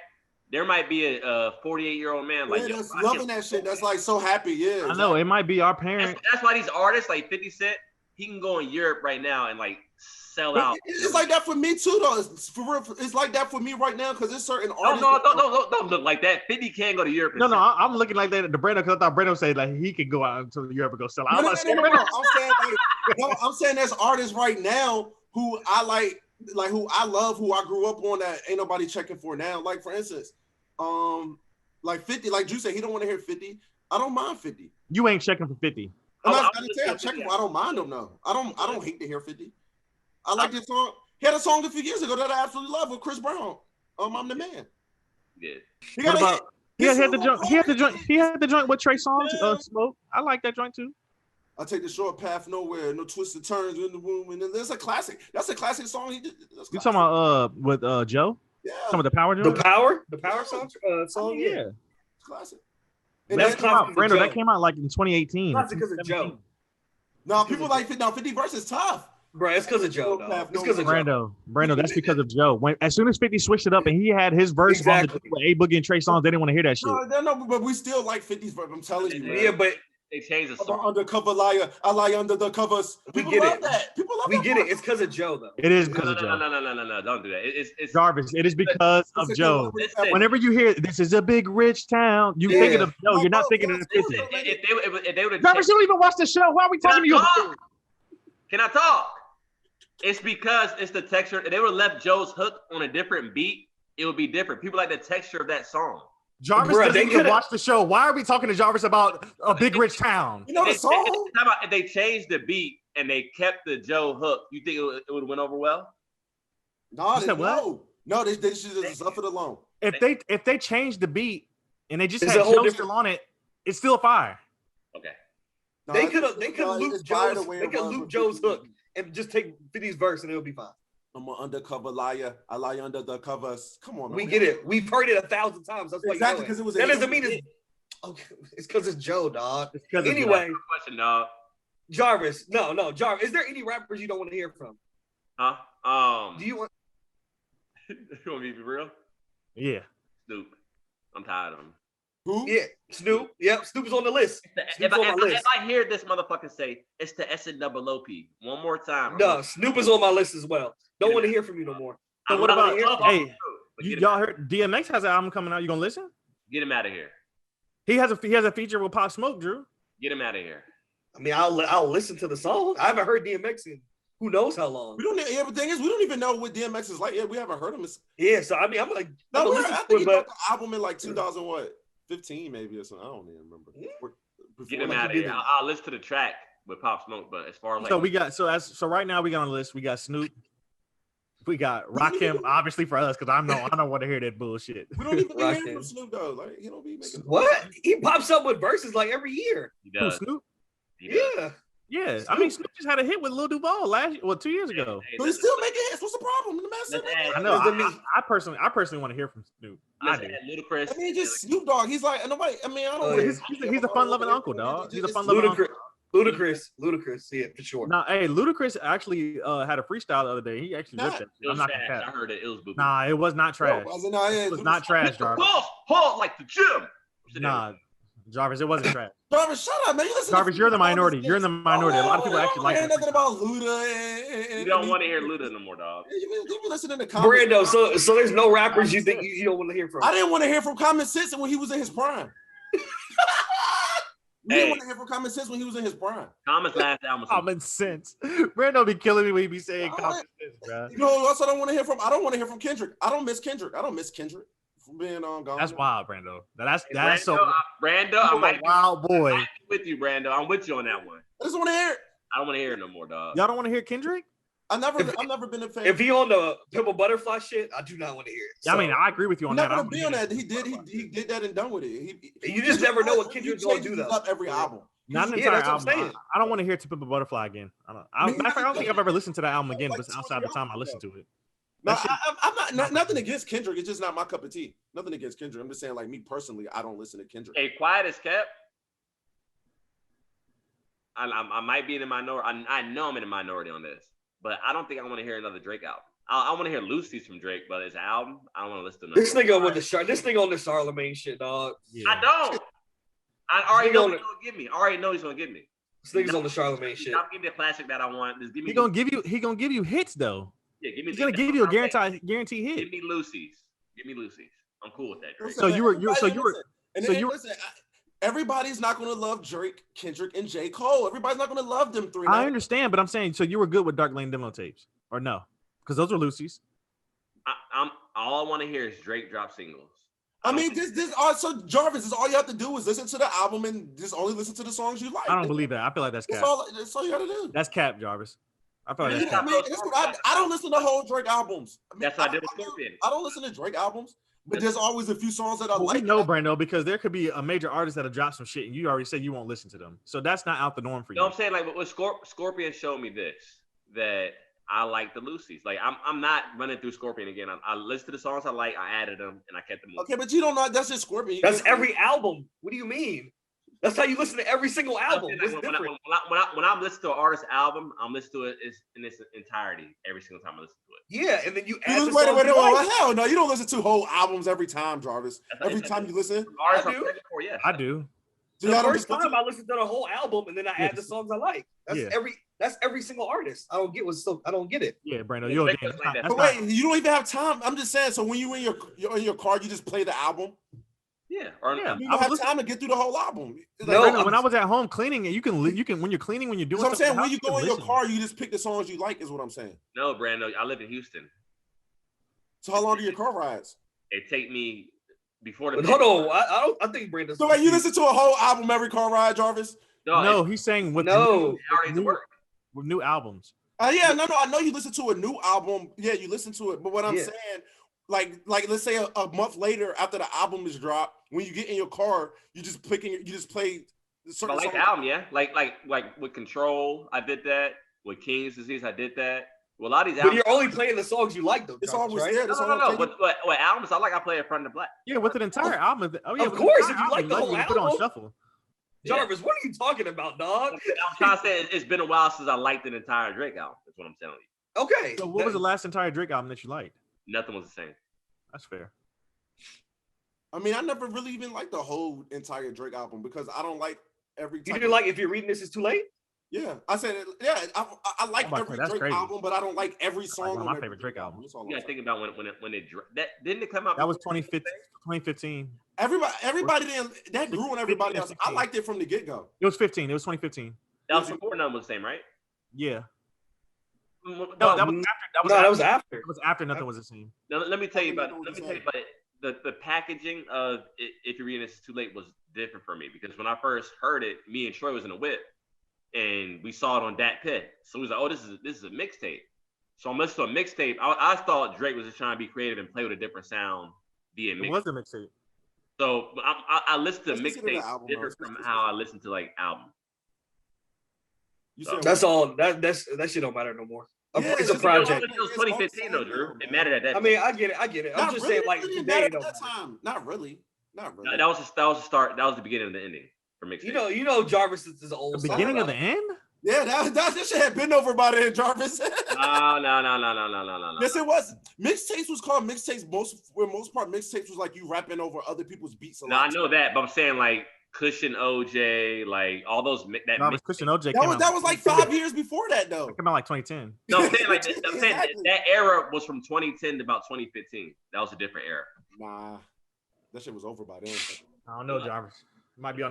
There might be a 48-year-old man like that's loving that shit. That's like so happy. Yeah, I know it might be our parents. That's why these artists like 50 Cent, he can go in Europe right now and like sell out. It's like that for me too, though. It's like that for me right now because there's certain artists. Don't look like that. 50 can go to Europe. No, I'm looking like that at the Brando because I thought Brando said like he could go out until Europe and go sell out. No. I'm saying there's artists right now who I like who I love, who I grew up on that ain't nobody checking for now. Like for instance, like 50, like Drew said, he don't want to hear 50. I don't mind 50. You ain't checking for 50. I'm checking. I don't mind him though. I don't hate to hear 50. I like this song. He had a song a few years ago that I absolutely love with Chris Brown. I'm the man. Yeah. He had the joint with Trey Songz, Smoke. I like that joint too. I take the short path nowhere, no twisted turns in the room, and then there's a classic. That's a classic song he did. You talking about with Joe? Yeah. Some of the power joint? The power song, yeah. It's classic. And That came out, Brando. That came out like in 2018. Classic because of Joe. No, people like 50 verses tough. Bro, it's because of Joe, though. It's because of Joe. Brando, that's because of Joe. As soon as 50 switched it up and he had his verse on the with A Boogie and Trey Songz, they didn't want to hear that shit. No, but we still like 50's verse. I'm telling you, man. Yeah, but they changed the I'm an song. undercover liar. I lie under the covers. People love that. People love that. We get it. It's because of Joe, though. It is because of Joe. No, don't do that. It's Jarvis, it is because of Joe. Listen. Whenever you hear this is a big rich town, you thinking of Joe. You're not thinking of 50. If they would have Jarvis, you don't even watch the show. Why are we talking to you? Can I talk? It's because it's the texture. If they would have left Joe's hook on a different beat, it would be different. People like the texture of that song. Jarvis doesn't even watch the show. Why are we talking to Jarvis about a big rich town? You know the song? If they changed the beat and they kept the Joe hook, you think it would have went over well? No, they should just left it alone. If they changed the beat and they just had Joe still on it, it's still fire. Okay. No, they could loop Joe's hook and just take 50's verse and it'll be fine. I'm an undercover liar. I lie under the covers. Come on, man. We get it. We've heard it 1,000 times. That's why exactly because it was. That doesn't mean it's okay. It's because it's Joe, dog. Anyway, question, dog. Jarvis. No, Jarvis. Is there any rappers you don't want to hear from? Huh? Do you want? You want me to be real? Yeah. Snoop. I'm tired of him. Who? Yeah, Snoop. Yep, Snoop is on the list. If Snoop's on my list. if I hear this motherfucker say it's the SNOOP one more time. No, Snoop is on my list as well. Don't want to hear from you no more. I So what love- about? love Hey, Snoop, but get him y'all out- heard DMX has an album coming out? You gonna listen? Get him out of here. He has a feature with Pop Smoke, Drew. Get him out of here. I mean, I'll listen to the song. I haven't heard DMX in who knows how long. We don't. Yeah, but the thing is, we don't even know what DMX is like. Yeah, we haven't heard him. Yeah, so I mean, I'm like, No, I'm I listening think to he it, but dropped the album in like 2015 maybe or something. I don't even remember. Get him Like, out of he here. did- I'll listen to the track with Pop Smoke, but as far as like So we got so right now we got on the list. We got Snoop. We got Rakim, obviously for us, because I don't want to hear that bullshit. We don't even be hearing Rakim. from Snoop though. Like he don't be making. what? He pops up with verses like every year. he Who, does. Snoop? He does. Yeah. Yeah, I mean Snoop just had a hit with Lil Duval 2 years ago. Hey, But he's still making hits. What's the problem? The man still Let's making add- I know. Doesn't mean- I personally want to hear from Snoop. I let's do. add Ludacris. I mean, just Snoop Dogg. He's like nobody. I mean, I don't. Oh, wanna- yeah. He's a fun-loving uncle, dog. He's a fun-loving uncle. Ludacris, yeah, for sure. Nah, hey, Ludacris actually had a freestyle the other day. He actually ripped that. It was I'm not trash. gonna I cap. heard it. It was boo. Nah, it was not trash. No, I said, nah, yeah, It was not trash, Jarvis. Pulse like the gym. Nah, Jarvis, it wasn't trash. Jarvis, shut up, man. You listen Jarvis, to you're the minority. You're in the minority. A lot of people actually like hear that nothing freestyle. about Luda. You don't want to hear Luda no more, dog. You be listening to Common. Brando, so there's no rappers you think you don't want to hear from. I didn't want to hear from Common Sense when he was in his prime. We didn't Hey. want to hear from Common Sense when he was in his prime. Common's last album. was Common sense. Brando be killing me when he be saying Oh, common sense, bro. You know who else I don't want to hear from? I don't want to hear from Kendrick. I don't miss Kendrick. I don't miss Kendrick from being on gone. That's wild, Brando. That's Brando, so Brando, I might be wild boy. with you, Brando. I'm with you on that one. I just want to hear it. I don't want to hear it no more, dog. Y'all don't want to hear Kendrick? I've never been a fan. If he on the Pimple Butterfly shit, I do not want to hear it. Yeah, I mean, I agree with you I'm on not that. I gonna don't be wanna on hear that. He did that and done with it. You just never know what he Kendrick's gonna changes do, though. up every Yeah. album. Not an Yeah, entire that's what I'm album. saying. I don't want to hear To Pimp a Butterfly again. Matter of fact, I don't think I've ever listened to that album again, Like but 2 or outside the 3 time I albums listened to it. No, That shit- I'm not nothing against Kendrick. It's just not my cup of tea. Nothing against Kendrick. I'm just saying, like me personally, I don't listen to Kendrick. Hey, quiet as kept. I might be in the minority. I know I'm in the minority on this, but I don't think I want to hear another Drake album. I want to hear Lucy's from Drake, but his album, I don't want to listen to nothing. This nigga with this nigga on the Charlemagne shit, dog. Yeah. I don't. I already Nigga know on he's gonna give me. I already know he's gonna give me. This nigga's on the Charlemagne shit. Stop giving me the classic that I want. Just give me. He gonna give you hits though. Yeah, give me. He's gonna give you a guaranteed hit. Give me Lucy's. Give me Lucy's. I'm cool with that. Drake. So you were- Listen, everybody's not gonna love Drake, Kendrick, and J. Cole. Everybody's not gonna love them three. I now. understand, but I'm saying, so you were good with Dark Lane demo tapes, or no? Because those were Lucy's. I'm all I want to hear is Drake drop singles. I mean, so Jarvis, is all you have to do is listen to the album and just only listen to the songs you like. I don't believe that. I feel like that's cap. That's all you gotta do. That's cap, Jarvis. I feel like that's I cap. mean, I don't listen to whole Drake albums. I mean, That's what I did with Scorpion. I don't listen to Drake albums, but there's always a few songs that I Well, like. we know, Brando, because there could be a major artist that'll drop some shit, and you already said you won't listen to them. So that's not out the norm for You know you. what I'm saying? Like, what Scorpion showed me this, that I like the Lucy's. Like, I'm not running through Scorpion again. I listened to the songs I like, I added them, and I kept them. Okay, but you don't know that's just Scorpion. You That's can't- every album. What do you mean? That's how you listen to every single album. It's When different. I'm listening to an artist album, I'm listening to it in its entirety every single time I listen to it. Yeah, and then you add You the just, wait, songs you like. hell no, you don't listen to whole albums every time, Jarvis. That's Every not- time you listen, Artists I I'm do. searching for, yes. I do. so The y'all don't first just time I listen to the whole album and then I add the Yes. songs I like. That's every single artist. I don't get it. Yeah, Brando, Yeah, you're Drake again. was like that. But wait, you don't even have time. I'm just saying. So when you're in your car, you just play the album. Yeah. Or, Yeah. You I don't have was time to get through the whole album. It's No, like, Brando, when I was at home cleaning, you can when you're cleaning, when you're doing. that's what I'm stuff saying. in the When house, you go in can your listen. car, you just pick the songs you like. Is what I'm saying. No, Brando, I live in Houston. So how long do your car rides? It take me before the. But hold on, I think Brandon's. So wait, you listen to a whole album every car ride, Jarvis? No, he's saying with No. with new albums. Yeah, no. I know you listen to a new album. Yeah, you listen to it. But what I'm Yeah. saying, like let's say a month later after the album is dropped, when you get in your car, you just play But certain like songs. the album, yeah. Like with Control, I did that. With King's Disease, I did that. Well, a lot of these But albums. you're only playing the songs you like, though. It's Jarvis, always right? there. No, That's no, all no, I'm no. saying. But albums, I like. I play in front of the black. Yeah, with an entire album. Oh yeah, Of with an course, entire if you like the album, whole you put it on album. shuffle. Yeah. Jarvis, what are you talking about, dog? I'm trying to say it's been a while since I liked an entire Drake album. That's what I'm telling you. Okay. So what was the last entire Drake album that you liked? Nothing was the same. That's fair. I mean, I never really even liked the whole entire Drake album because I don't like every. You type didn't like If You're Reading This Is Too Late? Yeah, I said it. Yeah, I like I'm about to every say, that's Drake crazy. album, but I don't like every Like song. one of on my every favorite Drake albums. That's all You I'm gotta saying. think about when it that didn't it come out. That was 2015. Everybody didn't. That grew on everybody 15 or else. I 16. liked it from the get go. It was 15. It was 2015. That was before None was the same, right? Yeah. No, No, that was after. That was after. It was after Nothing Was the Same. Now, let me tell you about. Nothing Let was me the tell you about it. The packaging of If You're Reading This Is Too Late was different for me because when I first heard it, me and Troy was in a whip, and we saw it on Dat Piff. So we was like, "Oh, this is a mixtape." So I'm listening to a mixtape. I thought Drake was just trying to be creative and play with a different sound via It mix. was a mixtape. So I listen to It's considered an mixtapes album, different though. from how I listen to like albums. You said That's all. That shit don't matter no more. Yeah, It's a it's- project. It was 2015 though, Drew. It mattered at that. I mean, I get it. I'm Not just really, saying, like, it didn't today, matter it don't at that matter. time. Not really. That was the start. That was the beginning of the ending for mixtape. You know, Jarvis is the old. The beginning of the end? Yeah, that shit had been over by then, Jarvis. No. Yes, it was. Mixtapes was called mixtapes. Most part, mixtapes was like you rapping over other people's beats. No, I know that, but I'm saying like Cushion OJ, like all those Jarvis, Christian OJ That was like 5 years before that, though. It came out like 2010. No, I'm saying like I'm saying Exactly. that era was from 2010 to about 2015. That was a different era. Nah, that shit was over by then. I don't know, Jarvis. You might be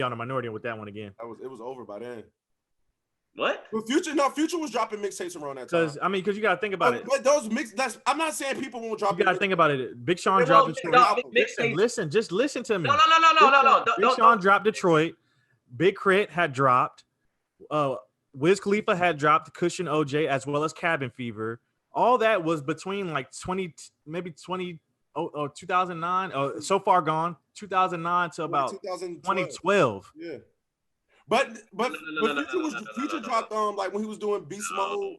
on the minority with that one again. It was over by then. What? But Future was dropping mixtapes around that time. Because you gotta think about it. But those I'm not saying people won't drop. You gotta think about it. Big Sean Well, dropped Detroit. mixtape- Just listen to me. No. Big Sean dropped Detroit. Big Crit had dropped. Wiz Khalifa had dropped Cushion OJ as well as Cabin Fever. All that was between like 2009. So Far Gone, 2009 to about 2012. Yeah. But Future dropped like when he was doing Beast Mode,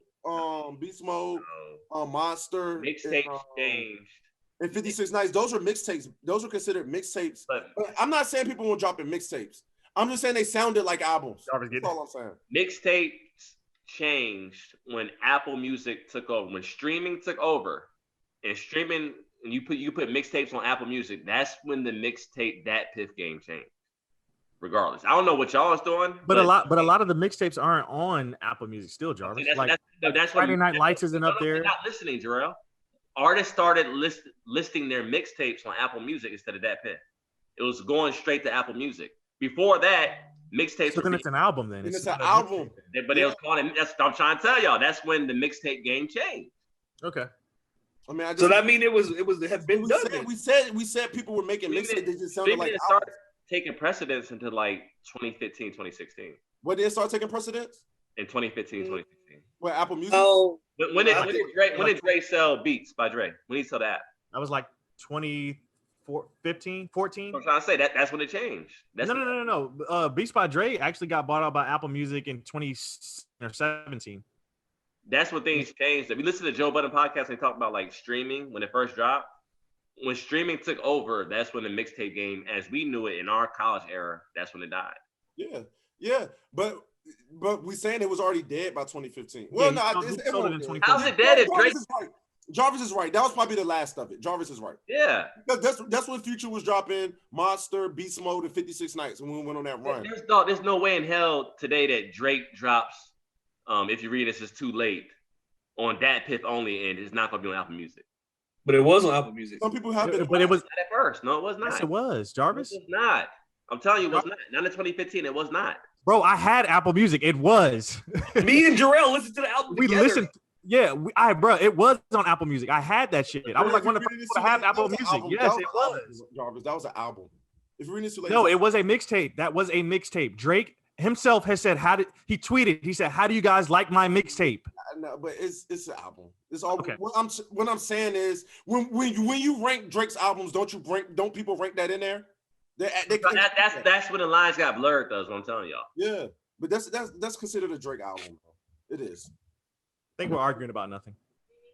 Monster, Mixtape changed. and 56 Nights. Those were mixtapes. Those were considered mixtapes. But I'm not saying people won't drop in mixtapes. I'm just saying they sounded like albums. That's all I'm saying. mixtapes changed when Apple Music took over. When streaming took over, and you put mixtapes on Apple Music, that's when the mixtape Dat Piff game changed. Regardless, I don't know what y'all is doing, But a lot of the mixtapes aren't on Apple Music still, Jarvis. That's Friday Night Lights isn't up there. You're not listening, Jarrell. Artists started listing their mixtapes on Apple Music instead of Dat Piff. It was going straight to Apple Music. Before that, mixtapes. So then it's an album then. It's not an a album. mixtape. But it was calling. That's what I'm trying to tell y'all. That's when the mixtape game changed. Okay. I mean, So that mean it had been done. We said people were making mixtapes. They just sounded like started taking precedence into like 2015, 2016. What did it start taking precedence? In 2015, 2016. What, Apple Music? Oh, When did Dre sell Beats by Dre? When did he sell that? That was like 2015, 14. I'm trying to say that's when it changed. No. Beats by Dre actually got bought out by Apple Music in 2017. That's when things changed. If you listen to Joe Budden podcast, they talk about like streaming when it first dropped. When streaming took over, that's when the mixtape game, as we knew it in our college era, that's when it died. Yeah. But we saying it was already dead by 2015. Well, Yeah, no, he it sold it in won't be. 2015. How's it dead if Drake? Jarvis is right. That was probably the last of it. Jarvis is right. Yeah. That's when Future was dropping Monster, Beast Mode, and 56 Nights when we went on that run. There's no way in hell today that Drake drops. If you read this, is too late on Dat Piff only, and it's not gonna be on Apple Music. but it was on Apple Music. Some people have been, But it was. Not at first. No, it was not. Yes, it was. Jarvis. It was not. I'm telling you, it was not. Not in 2015. It was not. Bro, I had Apple Music. It was. Me and Jarrell listened to the album We together. listened. Yeah, bro, it was on Apple Music. I had that shit. I was like one of the first people to have Apple Music. Yes, it was. Jarvis, that was an album. If you're reading this too late, No, it was a mixtape. That was a mixtape. Drake himself has said, he tweeted, he said, how do you guys like my mixtape? No, but it's an album. It's all. Okay. What I'm saying is when you rank Drake's albums, don't people rank that in there? That's when the lines got blurred, though. Is what I'm telling y'all. Yeah, but that's considered a Drake album. Bro. It is. I think we're arguing about nothing.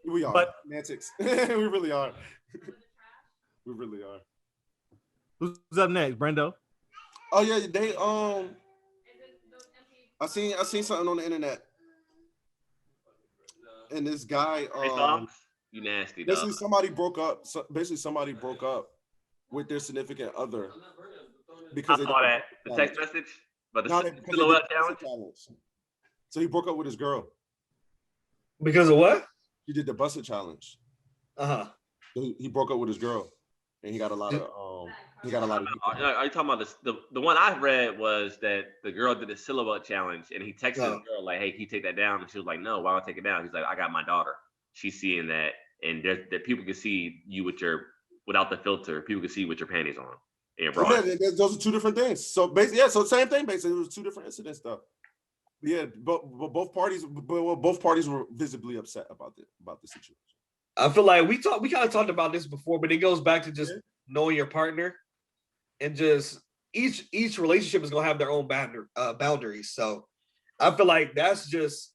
We are. But- Semantics. We really are. We really are. Who's up next, Brendo? Oh yeah, they I seen something on the internet, and this guy Hey, Socks, you nasty dog. basically somebody broke up. Basically somebody broke up with their significant other because I saw that the text message, but the No, because they did silhouette the challenge. challenge. So he broke up with his girl. Because of what? He did the busted challenge. Uh-huh. So he broke up with his girl, and he got a lot of he got a lot of. Are you talking about this? The one I read was that the girl did the silhouette challenge, and he texted the girl like, "Hey, can you take that down?" And she was like, "No, why don't I take it down?" He's like, "I got my daughter. She's seeing that, and that people can see you without the filter. People can see you with your panties on." Yeah, those are two different things. So basically, yeah, so same thing. Basically, it was two different incidents, though. Yeah, but both parties were visibly upset about the situation. I feel like we kind of talked about this before, but it goes back to just knowing your partner, and just each relationship is gonna have their own boundaries. So I feel like that's just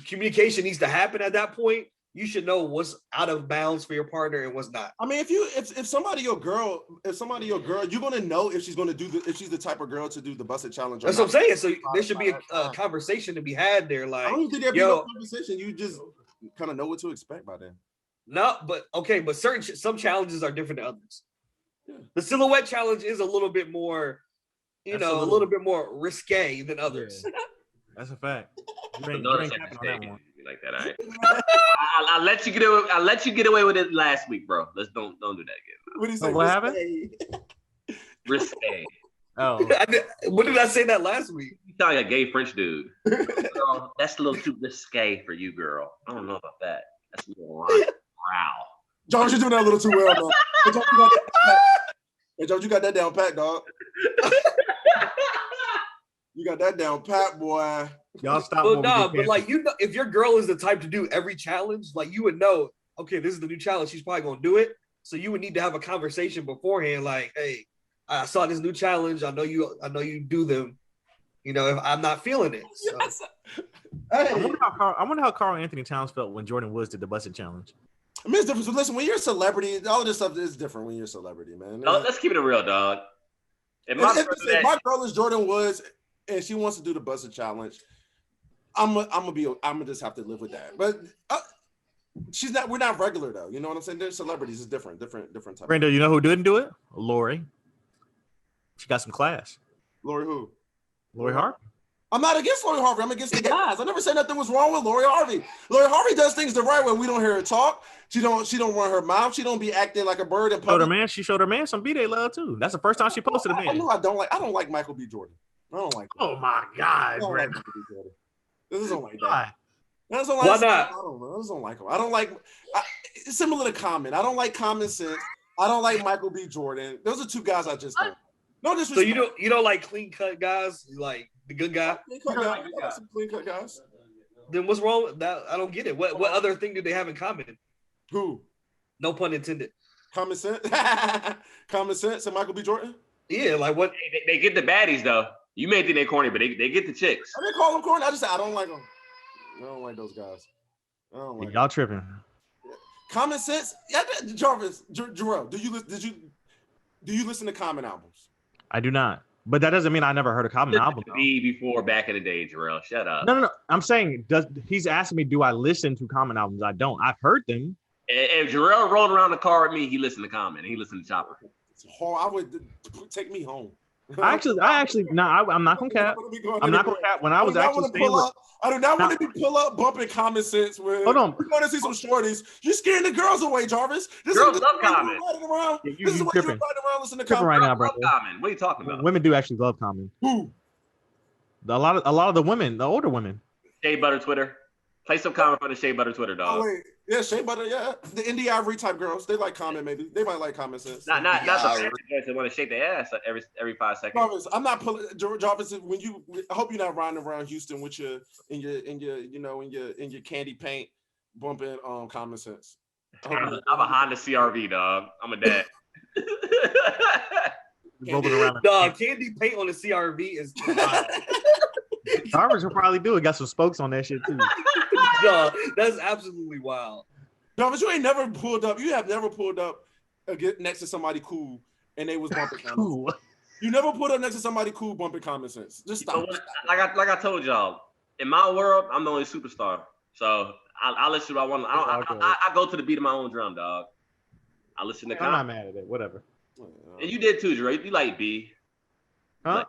communication needs to happen at that point. You should know what's out of bounds for your partner and what's not. I mean, if somebody your girl, you're gonna know if she's gonna if she's the type of girl to do the busted challenge. That's what I'm saying. So there should be a conversation to be had there. Like, I don't think there'd be no conversation. You just kind of know what to expect by then. No, but okay, but some challenges are different than others. Yeah. The silhouette challenge is a little bit more, a little bit more risque than others. Yeah. That's a fact. You ain't capping on that one. Like that, all right. I'll let you get away. I'll let you get away with it last week, bro. Let's don't do that again. What did he say? What happened? Risque. Oh, what did I say that last week? You sound like a gay French dude. Girl, that's a little too risque for you, girl. I don't know about that. That's a little wow. Jones, you're doing that a little too well, though. Hey, Jones, you got that down pat, dog. You got that down pat, boy. Y'all stop. Well, no, but like if your girl is the type to do every challenge, like you would know, okay, this is the new challenge. She's probably gonna do it. So you would need to have a conversation beforehand, like, hey, I saw this new challenge. I know you do them. If I'm not feeling it. So. Yes. Hey. I wonder how Carl Anthony Towns felt when Jordan Woods did the busted challenge. I mean, it's different. So listen, when you're a celebrity, all this stuff is different when you're a celebrity, man. No, let's keep it real, dog. If my girl is Jordan Woods and she wants to do the busted challenge, I'm gonna just have to live with that. But we're not regular though. You know what I'm saying? They're celebrities. It's different type. Brando, you know who didn't do it? Lori. She got some class. Lori who? Lori Harvey. I'm not against Lori Harvey. I'm against the guys. I never said nothing was wrong with Lori Harvey. Lori Harvey does things the right way. We don't hear her talk. She don't run her mouth. She don't be acting like a bird in public. She showed her man some B-Day love too. That's the first time she posted a man. I don't like Michael B. Jordan. I don't like that. Oh my God, Brandon. I don't like that. Why not? I don't know. I just don't like him. I don't like. It's similar to Common. I don't like Common Sense. I don't like Michael B. Jordan. Those are two guys I just don't. No disrespect. So you don't like clean cut guys? You like the good guy? Some clean cut guys. Then what's wrong with that? I don't get it. What other thing do they have in common? Who? No pun intended. Common Sense. Common Sense and Michael B. Jordan. Yeah, like what? They get the baddies though. You may think they're corny, but they get the chicks. I didn't call them corny. I just said I don't like them. I don't like those guys. I don't like y'all tripping. Common Sense. Yeah, Jarvis, Jarrell, do you listen to Common albums? I do not. But that doesn't mean I never heard a Common album. Before back in the day, Jarrell. Shut up. No. I'm saying he's asking me, do I listen to Common albums? I don't. I've heard them. If Jarrell rolled around the car with me, he listened to Common. He listened to Chopper. I would take me home. I actually, no, I'm not gonna cap. I'm not gonna cap. When I was actually staying with, I do not want to be pull up bumping Common Sense with. Hold on. We're going to see some shorties. You're scaring the girls away, Jarvis. Girls love Common. This is what you're riding around listening to Common right now, bro. Common. What are you talking about? Women do actually love Common. Who? A lot of the women, the older women. Shea Butter Twitter. Play some Common for the Shea Butter Twitter, dog. Oh wait, yeah, Shea Butter, yeah. The Indie Ivory type girls, they like Common. Maybe they might like Common Sense. Not the fancy girls that want to shake their ass every 5 seconds. Jarvis, I'm not pulling. Jarvis, I hope you're not riding around Houston with your in your candy paint bumping Common Sense. I'm a Honda CRV, dog. I'm a dad. Rolling around. Dog, candy paint on the CRV is. Jarvis will probably do it. Got some spokes on that shit too. No, that's absolutely wild. Jarvis, you ain't never pulled up. You have never pulled up next to somebody cool and they was bumping cool. You never put up next to somebody cool bumping Common Sense. Just You know stop. what? Like I told y'all, in my world, I'm the only superstar. So I listen to what I want. I go to the beat of my own drum, dog. I listen to. I'm not mad at it. Whatever. And you did too, Dre. You like B. Huh?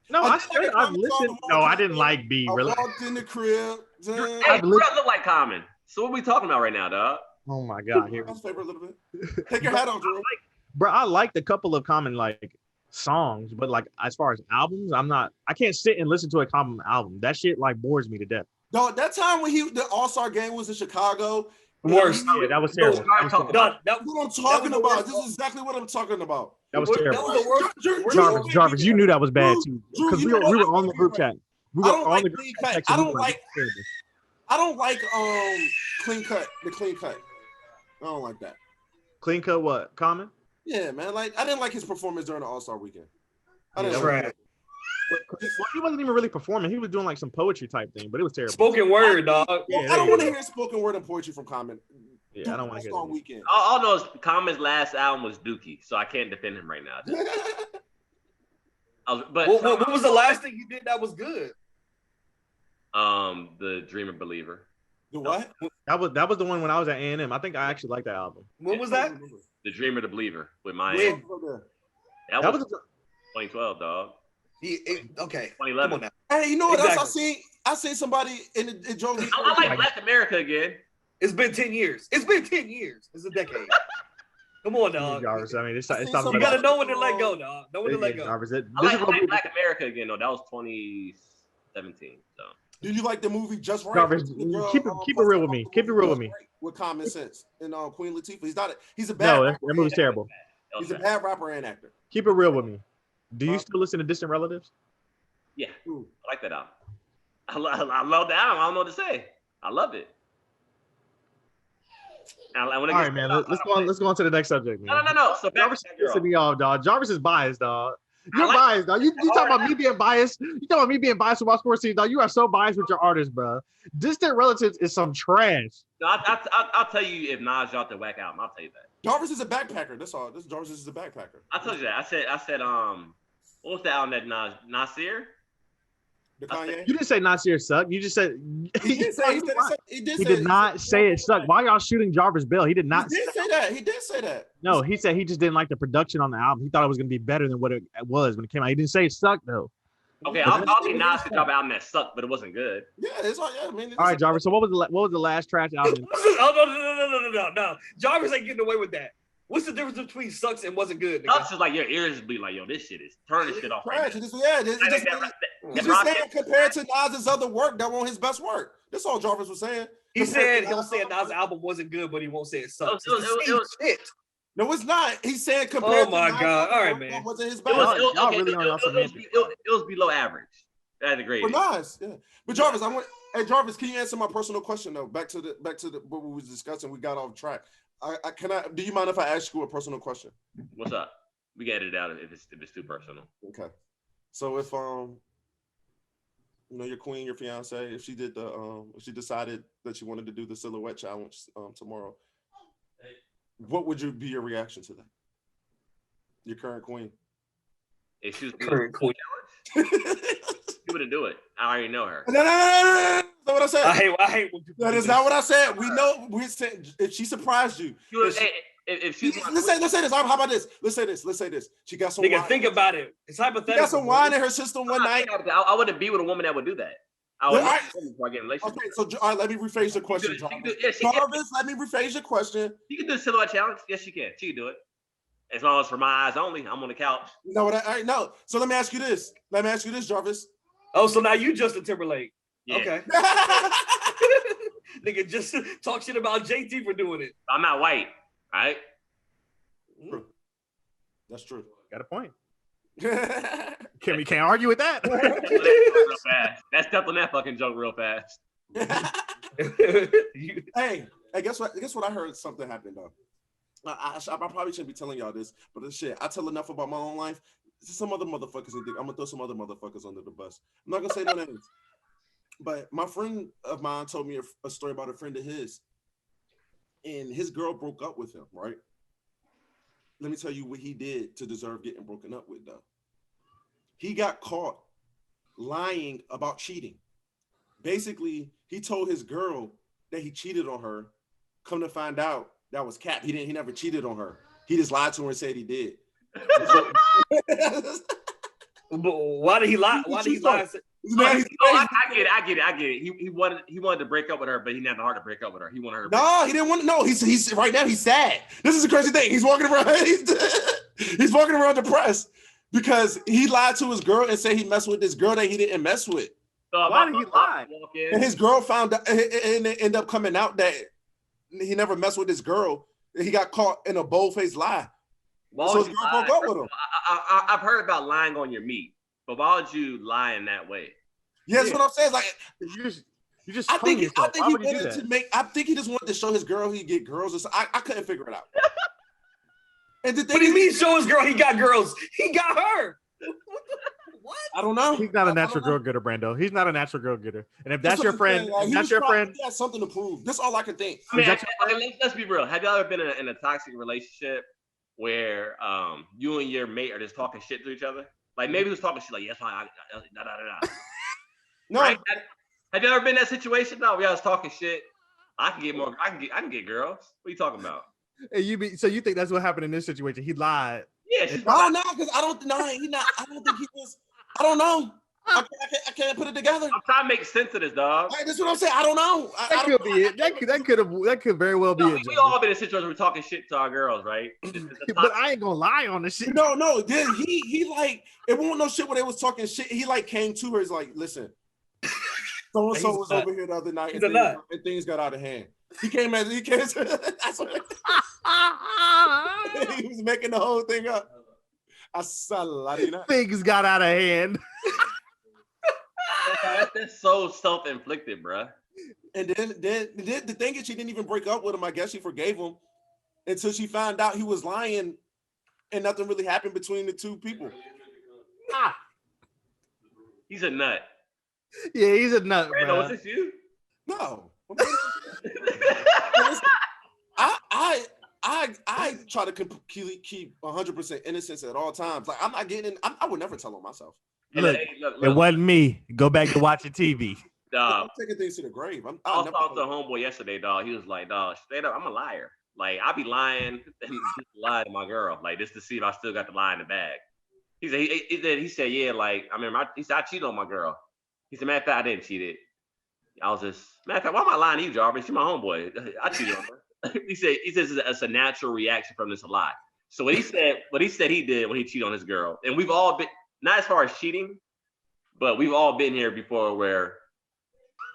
No, I I did said like I've Common listened. song, No, I didn't like B. I Really. walked in the crib. Hey, I've bro, listened- look like Common. So what we talking about right now, dog? Oh my God, here. That's favorite a little bit. Take your hat off, Drew. Bro, I liked a couple of Common like songs, but like as far as albums, I can't sit and listen to a Common album. That shit like bores me to death. Dog, that time when the All-Star game was in Chicago. Worst. Yeah, that was terrible. That's what I'm talking the about. worst. This is exactly what I'm talking about. That was That terrible. was the worst. Jarvis, you knew that was bad too. Drew, Because you we know were what? on the group chat. We I were don't on like the group clean chat. cut. texting, I we don't were like terrible. I don't like clean cut. The clean cut. I don't like that. Clean cut what? Common? Yeah, man. Like I didn't like his performance during the All-Star weekend. I didn't Yeah, like Trash. it. Well, he wasn't even really performing. He was doing like some poetry type thing, but it was terrible. Spoken word, dog. Yeah, I there don't you want to go. hear spoken word and poetry from Common. Yeah, I don't want to hear All-Star that. weekend. All I know is Common's last album was Dookie, so I can't defend him right now. But What was the last thing you did that was good? the Dreamer Believer, The what? That was the one when I was at A&M. I think I actually liked that album. When was that? the Dreamer the Believer with my When? that That was was 2012, dog. Okay. 2011. Come on now. Hey, you know what else I Exactly. seen? I seen somebody in it drove me. I like Black America again. It's been 10 years. It's been 10 years. It's a decade. Come on, dog. Jarvis. I mean, it's I not seen about You somebody- gotta know when to let go, dog. Know when to let go. Jarvis. This I is like what we, Black America again, though. That was 2017. So Do you like the movie Just Right? Jarvis, The girl, keep it real with me. Keep it real with me. With Common Sense and Queen Latifah. He's a bad. No, rapper that movie's and terrible. that was He's a bad. bad rapper and actor. Keep it real with me. Do you still listen to Distant Relatives? Yeah, Ooh. I like that album. I love that album. I don't know what to say. I love it. And when it All gets- right, man. Let's go on to the next subject, man. No. So back Jarvis to is that girl. pissing me off, dog. Jarvis is biased, dog. You're like- biased, dog. You talking about me being biased? You talking about me being biased with my sports team, dog? You are so biased with your artists, bro. Distant Relatives is some trash. No, I'll tell you if Nas dropped the whack album. I'll tell you that. Jarvis is a backpacker. That's all. Jarvis is a backpacker. I told you that. I said what was the album that Nasir? The Kanye. You didn't say Nasir sucked. You just said He did say. he did not say it sucked. Why y'all shooting Jarvis Bell? He did not. He did say that. He did say that. No, he said he just didn't like the production on the album. He thought it was gonna be better than what it was when it came out. He didn't say it sucked though. Okay, I'll be Nas could drop an album that sucked, but it wasn't good. Yeah, it's all. Yeah, I mean. All right, Jarvis. So what was the last trash album? Oh, no. Jarvis ain't getting away with that. What's the difference between sucks and wasn't good? nigga? Sucks is like your ears be like, yo, this shit is turn this shit off. Right Trash. now. He's just saying compared to Nas's other work, that wasn't his best work. That's all Jarvis was saying. He said he'll say Nas' album wasn't good, but he won't say it sucks. It was- It's the it was- same shit. No, it's not. He's saying compared Oh my to Nas' God. other All right, work, man. that wasn't his It was, best. it, Y'all okay, really it, on it, y'all it, was, semantics. it was below average. That's the For greatest. Nas, yeah. But Jarvis, hey Jarvis, can you answer my personal question though? Back to the what we was discussing. We got off track. Do you mind if I ask you a personal question? What's up? We got it out if it's too personal. Okay. So if your queen, your fiance, if she did if she decided that she wanted to do the silhouette challenge tomorrow, what would be your reaction to that? Your current queen. If she was Current queen. she wouldn't do it. I already know her. No. That's not what I said. I hate when people That do is this. not what I said. We know. We said if she surprised you. She would, if if she's let's say this. How about this? Let's say this. She got some Nigga, wine. think about it. It's She hypothetical. got some wine in her system one night. I wouldn't be with a woman that would do that. I would Yeah, not before I get in a relationship. Okay, so all right, let me rephrase the question, Jarvis. Jarvis, let me rephrase your question. She can do the silhouette challenge. Yes, she can. She can do it. As long as for my eyes only, I'm on the couch. You know what? All right, no. So let me ask you this. Jarvis. Oh, so now you Justin Timberlake. Yeah. Okay. Nigga, just talk shit about JT for doing it. I'm not white. All right. That's true. Got a point. Hey, We can't argue with that. Real fast. That stepped on that fucking joke real fast. guess what? Guess what? I heard something happen though. I probably shouldn't be telling y'all this, but this shit, I tell enough about my own life. Some other motherfuckers, I'm gonna throw some other motherfuckers under the bus. I'm not gonna say no names, but my friend of mine told me a story about a friend of his, and his girl broke up with him. Right? Let me tell you what he did to deserve getting broken up with, though. he got caught lying about cheating. Basically, he told his girl that he cheated on her. Come to find out, that was cap. He never cheated on her. He just lied to her and said he did. But why did he lie? Why did he lie? I get it. He wanted to break up with her, but he didn't have the heart to break up with her. He wanted her. No, he didn't want to. No, he's right now. He's sad. This is the crazy thing. He's walking around. He's walking around depressed because he lied to his girl and said he messed with this girl that he didn't mess with. Why did he lie? And his girl found out, and it ended up coming out that he never messed with this girl. He got caught in a bold-faced lie. So his girl broke up with him. I've heard about lying on your meat, but why would you lie in that way? Yeah, that's what I'm saying. Like You just I think he Why would you do wanted that? to make. I think he just wanted to show his girl he get girls. Or something. I couldn't figure it out. And the thing What do you is, mean? Show his girl he got girls. He got her. What? I don't know. He's not a I natural don't know. girl getter, Brando. He's not a natural girl getter. And if That's that's your what I'm friend, saying, like, if he that's was your probably- friend, he has something to prove. That's all I can think. I mean, Is that let's be real. Have y'all ever been in a toxic relationship where you and your mate are just talking shit to each other? Like maybe he was talking shit like, yes, I da da da. No, Right? Have you ever been in that situation? No, we all was talking shit. I can get girls. What are you talking about? so you think that's what happened in this situation? He lied. Yeah, she's no, because I don't. No, he not. I don't think he was. I don't know. I can't put it together. I'm trying to make sense of this, dog. Like, that's what I'm saying. I don't know. That could be it. That could very well be No, it. we Johnny. all been in situations where we're talking shit to our girls, right? But I ain't gonna lie on this shit. No. Then he like it won't no shit when they was talking shit. He like came to her. He's like, listen, so and so He's was a nut. over here the other night, He's and a nut. things got out of hand. He came. That's what he was making the whole thing up. Asaladina. Things got out of hand. That's so self-inflicted, bruh. And then the thing is, she didn't even break up with him. I guess she forgave him until she found out he was lying, and nothing really happened between the two people. He's a nut. Yeah, he's a nut, Brando, bro. was this you? No. I try to keep 100% innocence at all times. Like I'm not getting in. I would never tell on myself. Look, Hey, look, it wasn't me. Go back to watching TV. dog. I'm taking things to the grave. I was talking to a homeboy yesterday, dog. He was like, dog, straight up, I'm a liar. Like, I be lying and just lie to my girl, like, just to see if I still got the lie in the bag. He said, yeah, like, I remember, he said, I cheated on my girl. He said, matter of fact, I didn't cheat it. I was just, matter of fact, why am I lying to you, Jarvis? You're my homeboy. I cheated on her. He says it's a natural reaction from this lie. So what he said he did when he cheated on his girl, and we've all been, not as far as cheating, but we've all been here before where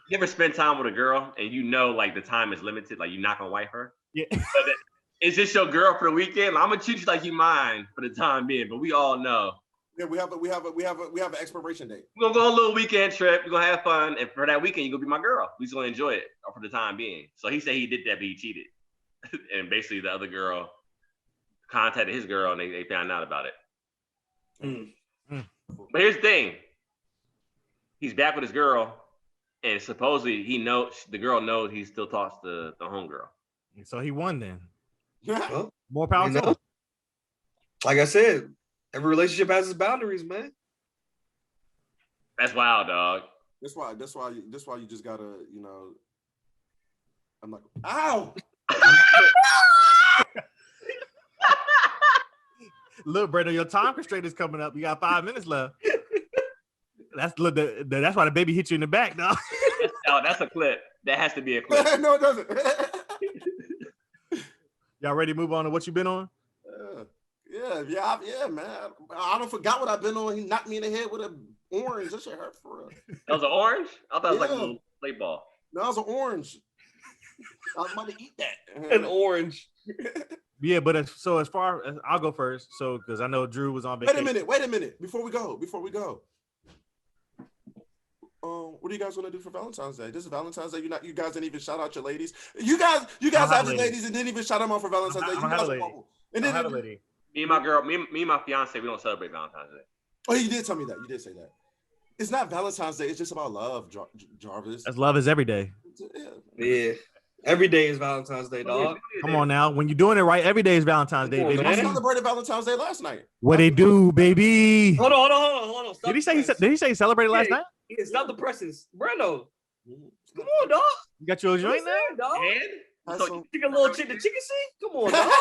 you ever spend time with a girl and you know like the time is limited, like you're not gonna wife her. Yeah. But it's just your girl for the weekend. Like, I'm gonna treat you like you mine for the time being, but we all know. Yeah, we have an expiration date. We're gonna go on a little weekend trip, we're gonna have fun, and for that weekend, you're gonna be my girl. We're just gonna enjoy it for the time being. So he said he did that, but he cheated. And basically the other girl contacted his girl and they found out about it. But here's the thing. He's back with his girl, and supposedly the girl knows he still talks to the homegirl. So he won then. Well, More power you to know, him. like I said, every relationship has its boundaries, man. That's wild, dog. That's why you just gotta, you know. I'm like, ow. Look, Brandon, your time constraint is coming up. You got 5 minutes left. That's why the baby hit you in the back, dog. That's a clip. That has to be a clip. No, it doesn't. Y'all ready to move on to what you been on? Yeah, man. I don't forgot what I've been on. He knocked me in the head with an orange. That shit hurt for real. That was an orange? I thought it was like a Yeah. little play ball. No, it was an orange. I was about to eat that. An orange. Yeah, but as far as I'll go first, so because I know Drew was on vacation. Wait a minute. Before we go. What do you guys want to do for Valentine's Day? This is Valentine's Day. You guys didn't even shout out your ladies. You guys have the ladies and didn't even shout them out for Valentine's Day. I don't have a lady. And I then had a lady. Me and my girl, me and my fiance, we don't celebrate Valentine's Day. Oh, you did tell me that. You did say that. It's not Valentine's Day. It's just about love, Jarvis. That's love is every day. Yeah. Yeah. Every day is Valentine's Day, dog. Come on now. When you're doing it right, every day is Valentine's Day, Come on, baby. I man. celebrated Valentine's Day last night. What they do, baby? Hold on. Stop Did he say the press. he celebrated last Yeah. night? Yeah, stop the presses. Brando. Come on, dog. You got your joint there? Dog. And Had so some- Take a little chicken seat. Come on, dog.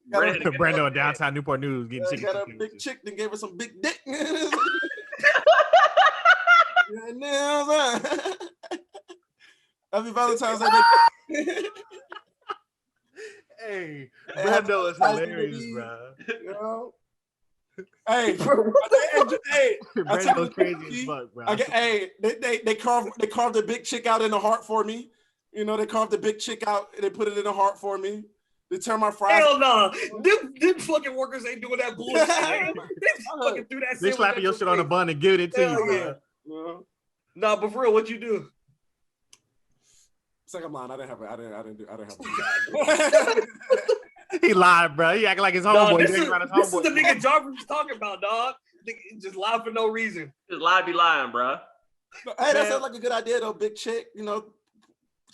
Brandon, Brando in downtown Newport News getting chicken. got a sandwiches. big chick, then gave her some big dick. Yeah, Happy Valentine's Day. Hey, Hey, Brando is happy hilarious, Valentine's bro. You know? Hey, hey, I tell Brando's you, crazy as fuck, bro. hey, they carved a big chick out in the heart for me. You know, they carved a big chick out and they put it in the heart for me. They turn my fries. Hell no. Them fucking workers ain't doing that bullshit. Man. They fucking threw that They sandwich slapping at your shit on the bun and giving it to Hell you, yeah. bro. You Nah, but for real, what you do? It's like I'm lying. I didn't have it. He lied, bro. He acting like his Nah, homeboy. this He is ain't around his the homeboy. nigga Jarvis was talking about, dog. Nigga just lie for no reason. just lie be lying, bro. Hey, that Man. sounds like a good idea though. Big chick, you know,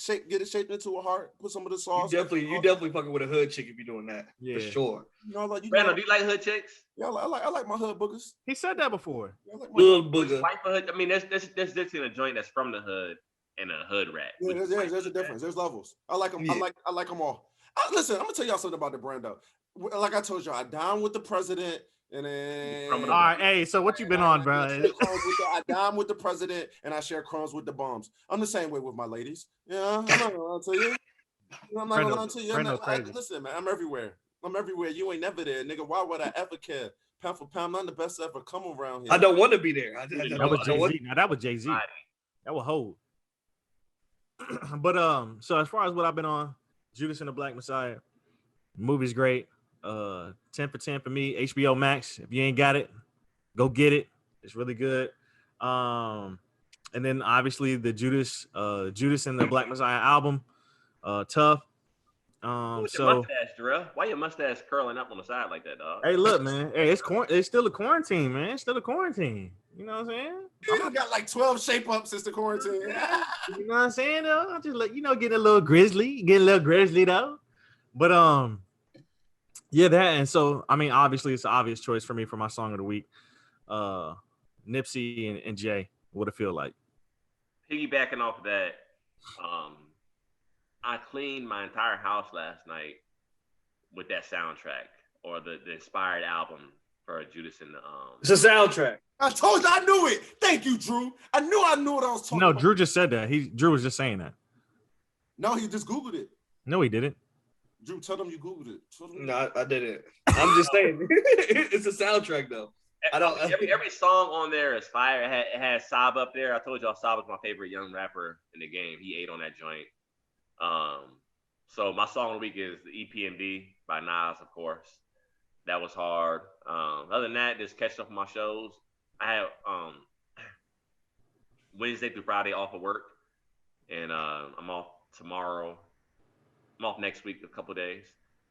get it shaped into a heart. Put some of the You sauce. definitely fucking with a hood chick if you're doing that. Yeah. For sure. You know, like, Brandon, do you like hood chicks? yeah, I like my hood boogers. He said that before. Yeah, I like my Little booger. White for hood. I mean, there's this in a joint that's from the hood and a hood rat. Yeah, there's a difference. There's levels. I like them. Yeah. I like them all. Listen, I'm gonna tell y'all something about the brand though. Like I told you, I down with the president, and then All right, hey, so what you been on, bro? I dine with the president, and I share crumbs with the bums. I'm the same way with my ladies. Yeah, I'm not gonna lie to you. I'm not gonna lie to you. Brando's crazy. Listen, man, I'm everywhere. I'm everywhere. You ain't never there, nigga. Why would I ever care? Pound for pound, I'm the best ever come around here. I don't want to be there. That was Jay-Z. Now that was Jay-Z. Right. That was hold. But so as far as what I've been on, Judas and the Black Messiah, movie's great. 10 for 10 for me. HBO Max. If you ain't got it, go get it. It's really good. And then obviously the Judas and the Black Messiah album, tough. What's So your mustache, Jarrell? Why your mustache curling up on the side like that, dog? hey, look, man. Hey, it's still a quarantine, man. It's still a quarantine. You know what I'm saying? I got like 12 shape ups since the quarantine. You know what I'm saying? Though? I just like getting a little grizzly, though. But yeah, that and so I mean, obviously, it's an obvious choice for me for my song of the week. Nipsey and Jay. What it feel like? Piggybacking off of that, I cleaned my entire house last night with that soundtrack or the inspired album for Judas and the It's a soundtrack. I told you, I knew it. Thank you, Drew. I knew what I was talking No, about. Drew just said that. Drew was just saying that. No, he just Googled it. No, he didn't. Drew, tell them you Googled it. Tell them- No, I didn't. I'm just saying. It's a soundtrack though. I don't. Every song on there is fire. It has Saab up there. I told y'all Saab was my favorite young rapper in the game. He ate on that joint. So my song of the week is the EPMD by Nas, of course. That was hard. Other than that, just catching up on my shows. I have Wednesday through Friday off of work, and I'm off tomorrow. I'm off next week, a couple of days.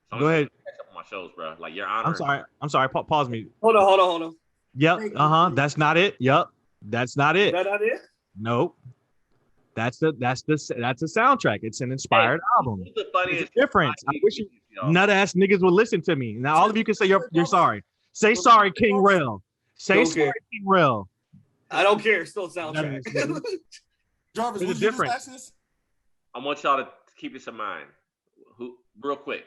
So I'm Go just ahead. gonna catch up on my shows, bro. Like Your Honor. I'm sorry. Pause me. Hold on. Yep. That's not it. Yep. That's not Is it. that not it? Nope. That's a soundtrack. It's an inspired album. Who's the funniest? It's a difference. I wish you y'all? nut ass niggas would listen to me. Now all of you can say you're sorry. Say sorry, King Rail. Say Don't sorry, care. King Rail. I don't care. It's still a None of soundtrack. this. Jarvis, There's a what's your difference. access? I want y'all to keep this in mind. Real quick.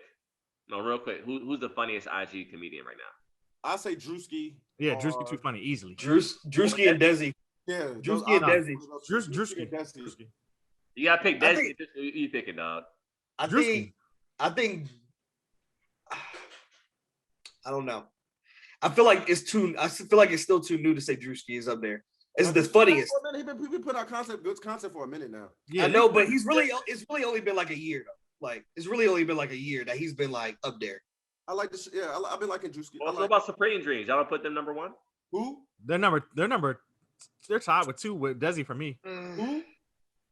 Who's the funniest IG comedian right now? I say Drewski. Yeah, Drewski too funny, easily. Drewski and Desi. Yeah, Drewski and Desi. Drewski and Desi. Drewski. You gotta pick I Desi. think- Who you picking, dog? I think. I don't know. I feel like it's still too new to say Drewski is up there. It's the funniest. He's been putting out good content for a minute now. Yeah, I know, but it's really only been like a year though. Like it's really only been like a year that he's been like up there. I like this. Yeah, I've been liking Drewski. What about Supreme Dreams? Y'all don't put them number one? Who? they're tied with 2 with Desi for me. Who?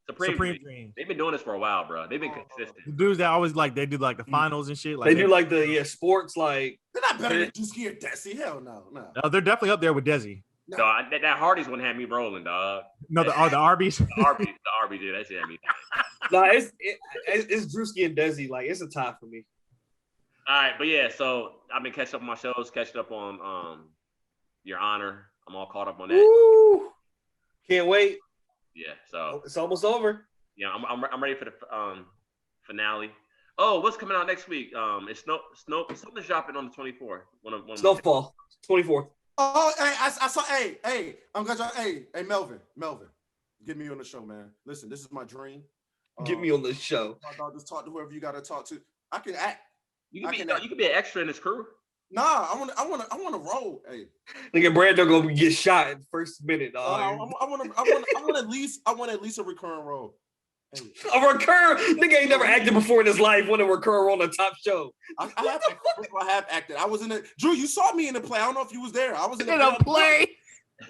Supreme Supreme Dreams. Dreams. They've been doing this for a while, bro. They've been The consistent. dudes that always they do like the finals and shit. Like They do like the sports like They're not better than Drewski or Desi. Hell no. they're definitely up there with Desi. No. Dog, that Hardy's one had me rolling, dog. No, the Arby's. The Arby's, dude, that shit had me. No, it's Drewski and Desi. Like, it's a tie for me. All right, but yeah, so I've been catching up on my shows, catching up on Your Honor. I'm all caught up on that. Woo! Can't wait. Yeah, so It's almost over. yeah, I'm ready for the finale. Oh, what's coming out next week? It's something's dropping on the 24th. Snowfall, 24th. Oh, hey, I saw. Hey, I'm gonna. Hey, Melvin, get me on the show, man. Listen, this is my dream. Get me on the show. Just talk to whoever you gotta talk to. I can act. You can be an extra in this crew. Nah, I want to roll. Hey, Nigga, Brando gonna get shot in the first minute. I want at least a recurring role. Hey. A recur. Nigga ain't never acted before in his life. Want to recur on a top show. I have acted. I was in it. Drew, you saw me in the play. I don't know if you was there. I was in a play.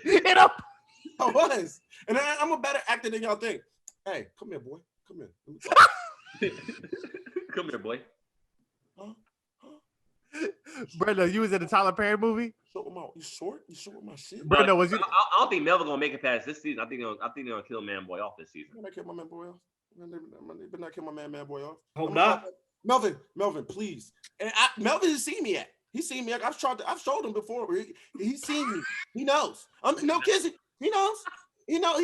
I was, and I'm a better actor than y'all think. Hey, come here, boy. Come here. Come here, boy. Brenda, you was in the Tyler Perry movie. You short with my shit. Brenda, was you? I don't think Melvin gonna make it past this season. I think they're gonna kill Man Boy off this season. They better kill my man boy off. They better not kill my man boy off. Hope not. Melvin, please. And Melvin has seen me at. He's seen me. I've showed him before. He's seen me. He knows. No kissing. He knows. He knows.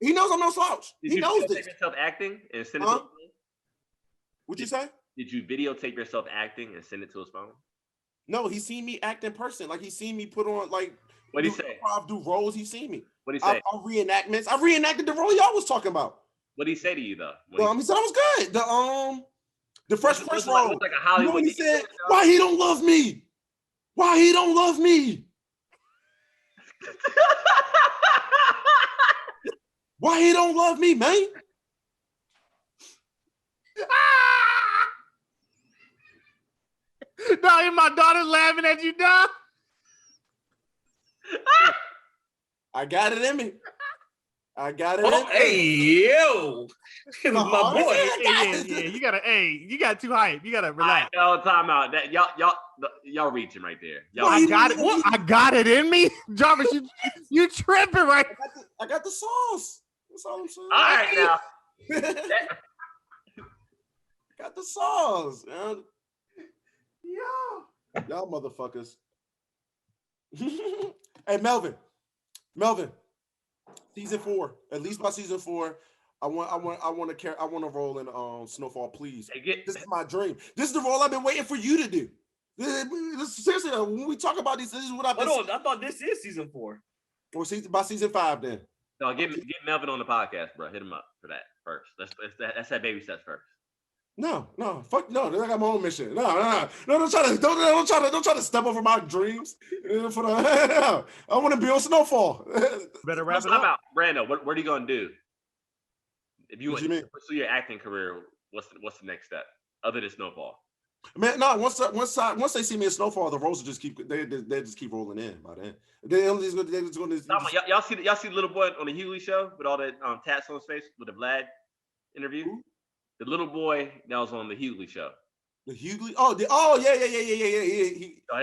He knows I'm no slouch. He knows this. Yourself acting and send it to his phone? What'd you say? Did you videotape yourself acting and send it to his phone? No, he's seen me act in person. Like he's seen me put on like. What'd he say? Do roles. He's seen me. What'd he say? I reenactments. I reenacted the role y'all was talking about. What'd he say to you though? He said I was good. The Fresh Prince role. Like a Hollywood. You know when he said, "Why he don't love me? Why he don't love me? Why he don't love me, man?" No, my daughter's laughing at you, dog. I got it in me. Hey, yo. My boy. Yeah. You got too hype. You gotta relax. No, time out. That y'all reaching right there. I got it. I got it in me, Jarvis. You tripping, right? I got the sauce. That's all I'm saying. All right now. Got the sauce, man. Y'all motherfuckers. Hey, Melvin. Season 4. At least by season 4, I want to roll in Snowfall, please. This is my dream. This is the role I've been waiting for you to do. Seriously, when we talk about this is what I've been. Hold on, I thought this is season 4. Or by season 5 then. No, get Melvin on the podcast, bro. Hit him up for that first. Let's have baby steps first. No, fuck no. I got my own mission. No. Don't try to step over my dreams. I want to be on Snowfall. Better wrap it up. Brando, what are you gonna do? If you want to mean? pursue your acting career, what's the next step other than Snowfall? Man, no. Once they see me in Snowfall, the roles will just keep rolling in by then. Y'all see the little boy on the Hughley show with all that tats on his face with the Vlad interview. Who? The little boy that was on the Hughley show. The Hughley? Oh, yeah.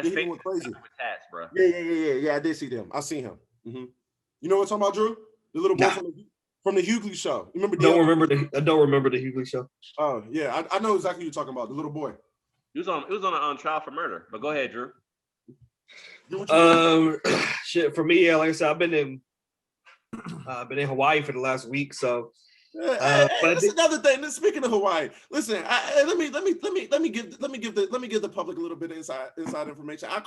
He went crazy with tats, bro. Yeah. I did see them. I seen him. Mm-hmm. You know what I'm talking about, Drew? The little boy from the Hughley show. You remember? I don't remember the Hughley show. Oh yeah, I know exactly who you're talking about. The little boy. He was on a trial for murder. But go ahead, Drew. Shit for me, yeah. Like I said, I've been in Hawaii for the last week, so. But that's another thing. Speaking of Hawaii, listen. Let me give the public a little bit of inside information. I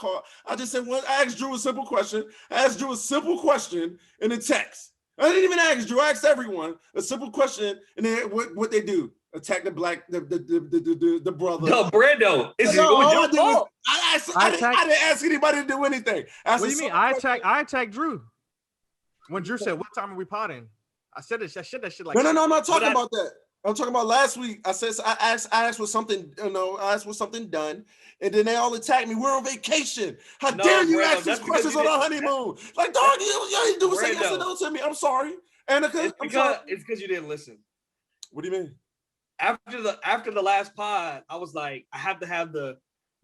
just said I asked Drew a simple question. I asked Drew a simple question in a text. I didn't even ask Drew. I asked everyone a simple question, and then what they do? Attack the brother. No, Brando. I didn't ask anybody to do anything. What do you mean? I attacked Drew. When Drew said, "What time are we potting?" I said that shit like. No. I'm not talking about that. I'm talking about last week. I said I asked for something. I asked for something done, and then they all attacked me. We're on vacation. How dare you ask these questions on our honeymoon? Like, dog, you ain't doing say yes or no to me. I'm sorry, Annika. It's because you didn't listen. What do you mean? After the last pod, I was like, I have to have the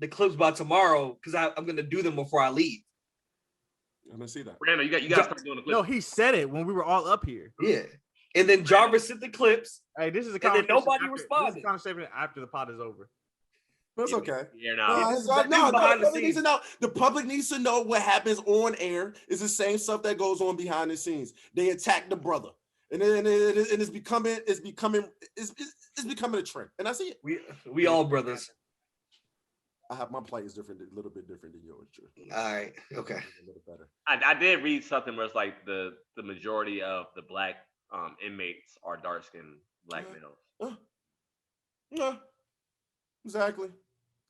clips by tomorrow because I'm gonna do them before I leave. I'm gonna see that. Brando, you got to start doing the clip. No, he said it when we were all up here. Yeah. And then Jarvis sent the clips. Hey, this is a And then conversation nobody after, responded. This is a conversation after the pod is over. That's okay. Yeah, No, no. it's This all- is no, behind the the public needs scenes. to know. The public needs to know what happens on air is the same stuff that goes on behind the scenes. They attack the brother, and then it's becoming a trend. And I see it. We all brothers. I have my play is different, a little bit different than yours. Drew. All right. Okay. A little better. I did read something where it's like the majority of the black inmates are dark skinned black males. Yeah, exactly.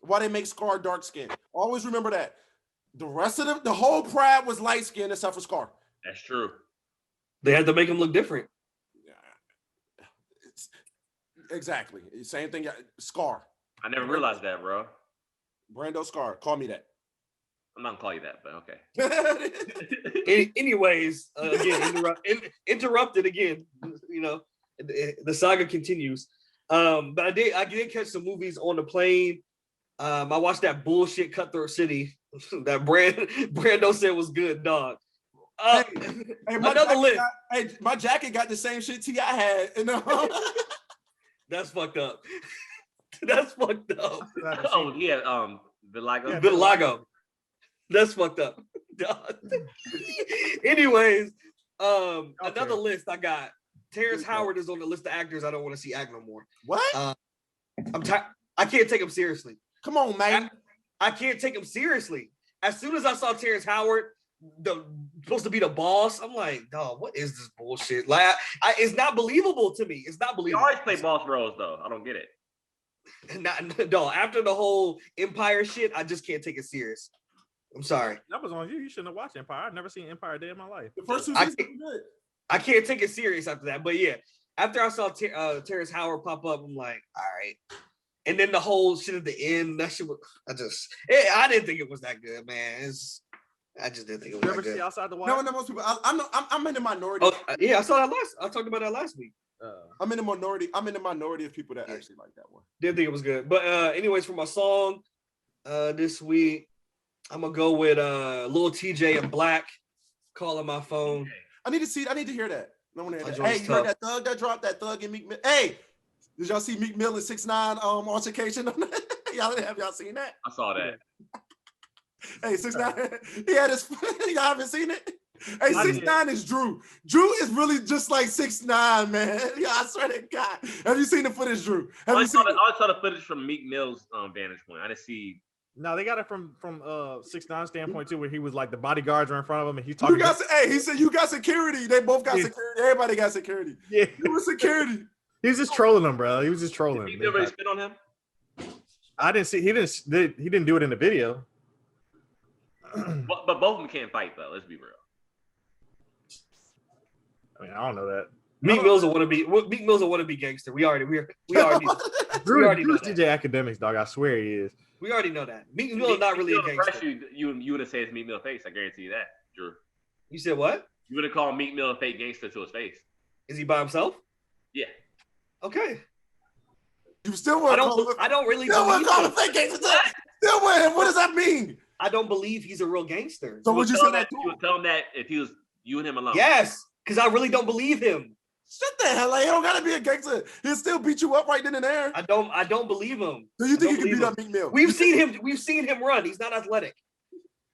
Why they make Scar dark skinned? Always remember that. The rest of the whole crowd was light skinned except for Scar. That's true. They had to make him look different. Exactly. Same thing. Scar. I never realized that, bro. Brando Scar. Call me that. I'm not gonna call you that, but okay. Anyways, again, interrupted again. You know, the saga continues. But I did catch some movies on the plane. I watched that bullshit Cutthroat City that Brando said was good, dog. Hey, Another list. My jacket got the same shit T.I. had. That's fucked up. That's fucked up. Oh yeah, Vitiligo. Vitiligo. That's fucked up. Anyways, another list I got. Terrence Howard is on the list of actors I don't want to see act no more. What? I can't take him seriously. Come on, man. I can't take him seriously. As soon as I saw Terrence Howard, supposed to be the boss, I'm like, dog, what is this bullshit? Like, it's not believable to me. It's not You believable. always play boss roles though. I don't get it. No, after the whole Empire shit, I just can't take it serious. I'm sorry. That was on you. You shouldn't have watched Empire. I've never seen Empire a day in my life. The first two seasons were good. I can't take it serious after that. But yeah, after I saw Terrence Howard pop up, I'm like, all right. And then the whole shit at the end, that shit was, I didn't think it was that good, man. I just didn't think it was You ever that see good. Outside the Wire? No, most people. I'm in the minority. Oh, yeah, I saw that I talked about that last week. I'm in the minority. I'm in the minority of people that actually like that one. Didn't think it was good. But anyways, for my song this week, I'm gonna go with Lil TJ and Black, Calling My Phone. I need to hear that. I want to hear that. That Hey, joint's you heard tough. that thug that dropped that thug and Meek Mill? Hey, did y'all see Meek Mill and 6ix9ine altercation? Have y'all seen that? I saw that. Hey, 6ix9ine, he had his. Y'all haven't seen it? Hey, I 6ix9ine is Drew. Drew is really just like 6ix9ine, man. Yeah, I swear to God. Have you seen the footage, Drew? Have I you seen it? saw the footage from Meek Mill's vantage point. I didn't see. No, they got it from 6ix9ine standpoint too, where he was like the bodyguards were in front of him and he's talking. He said you got security. They both got Yeah. security. Everybody got security. Yeah, You were security. he was just trolling them, bro. He was just Did trolling. Meek them. Mill really spit on him? I didn't see. He didn't do it in the video. But both of them can't fight though. Let's be real. I mean, I don't know that. Meek Mill's a wannabe gangster. We already know Drew's that. DJ Academics, dog. I swear he is. We already know that. Meek Mill is not really a Meek Mill gangster. impressed You would have said it's Meek Mill face. I guarantee you that, Drew. You said what? You would have called Meek Mill a fake gangster to his face. Is he by himself? Yeah. Okay. You still want I don't really Still want believe to call him. him fake gangster. Still with him. What does that mean? I don't believe he's a real gangster. So would you say that? You would tell him that if he was you and him alone. Yes, because I really don't believe him. Shut the hell up. He don't gotta be a gangster. He'll still beat you up right then and there. I don't believe him. So you think I you don't can beat believe up Meek Mill? We've seen him run. He's not athletic.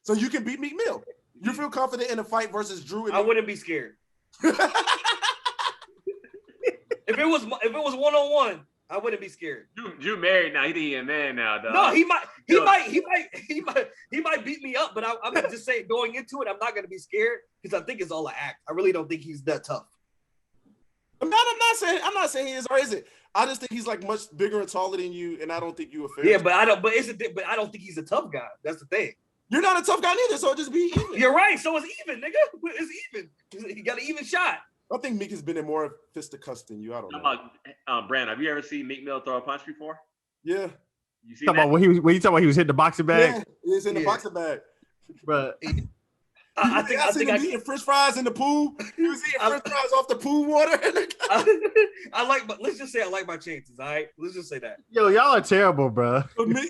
So you can beat Meek Mill. You feel confident in a fight versus Drew? I wouldn't be scared. If it was 1-on-1, I wouldn't be scared. Drew married now. He a man now, dog. No, he might beat me up, but I'm just saying going into it, I'm not gonna be scared because I think it's all an act. I really don't think he's that tough. I'm not saying he is, or is it? I just think he's like much bigger and taller than you, and I don't think you are fair. Yeah, but I don't think he's a tough guy. That's the thing. You're not a tough guy neither, so just be even. You're right. So it's even, nigga. It's even. He got an even shot. I think Meek has been in more fisticuffs than you. I don't know. How about Brand? Have you ever seen Meek Mill throw a punch before? Yeah. You see Talking that? about when you talking about he was hitting the boxing bag, Yeah, he's in the Yeah. boxing bag. but I think seen him eating French fries in the pool. He was eating French fries off the pool water. let's just say I like my chances. All right, let's just say that. yo, y'all are terrible, bro.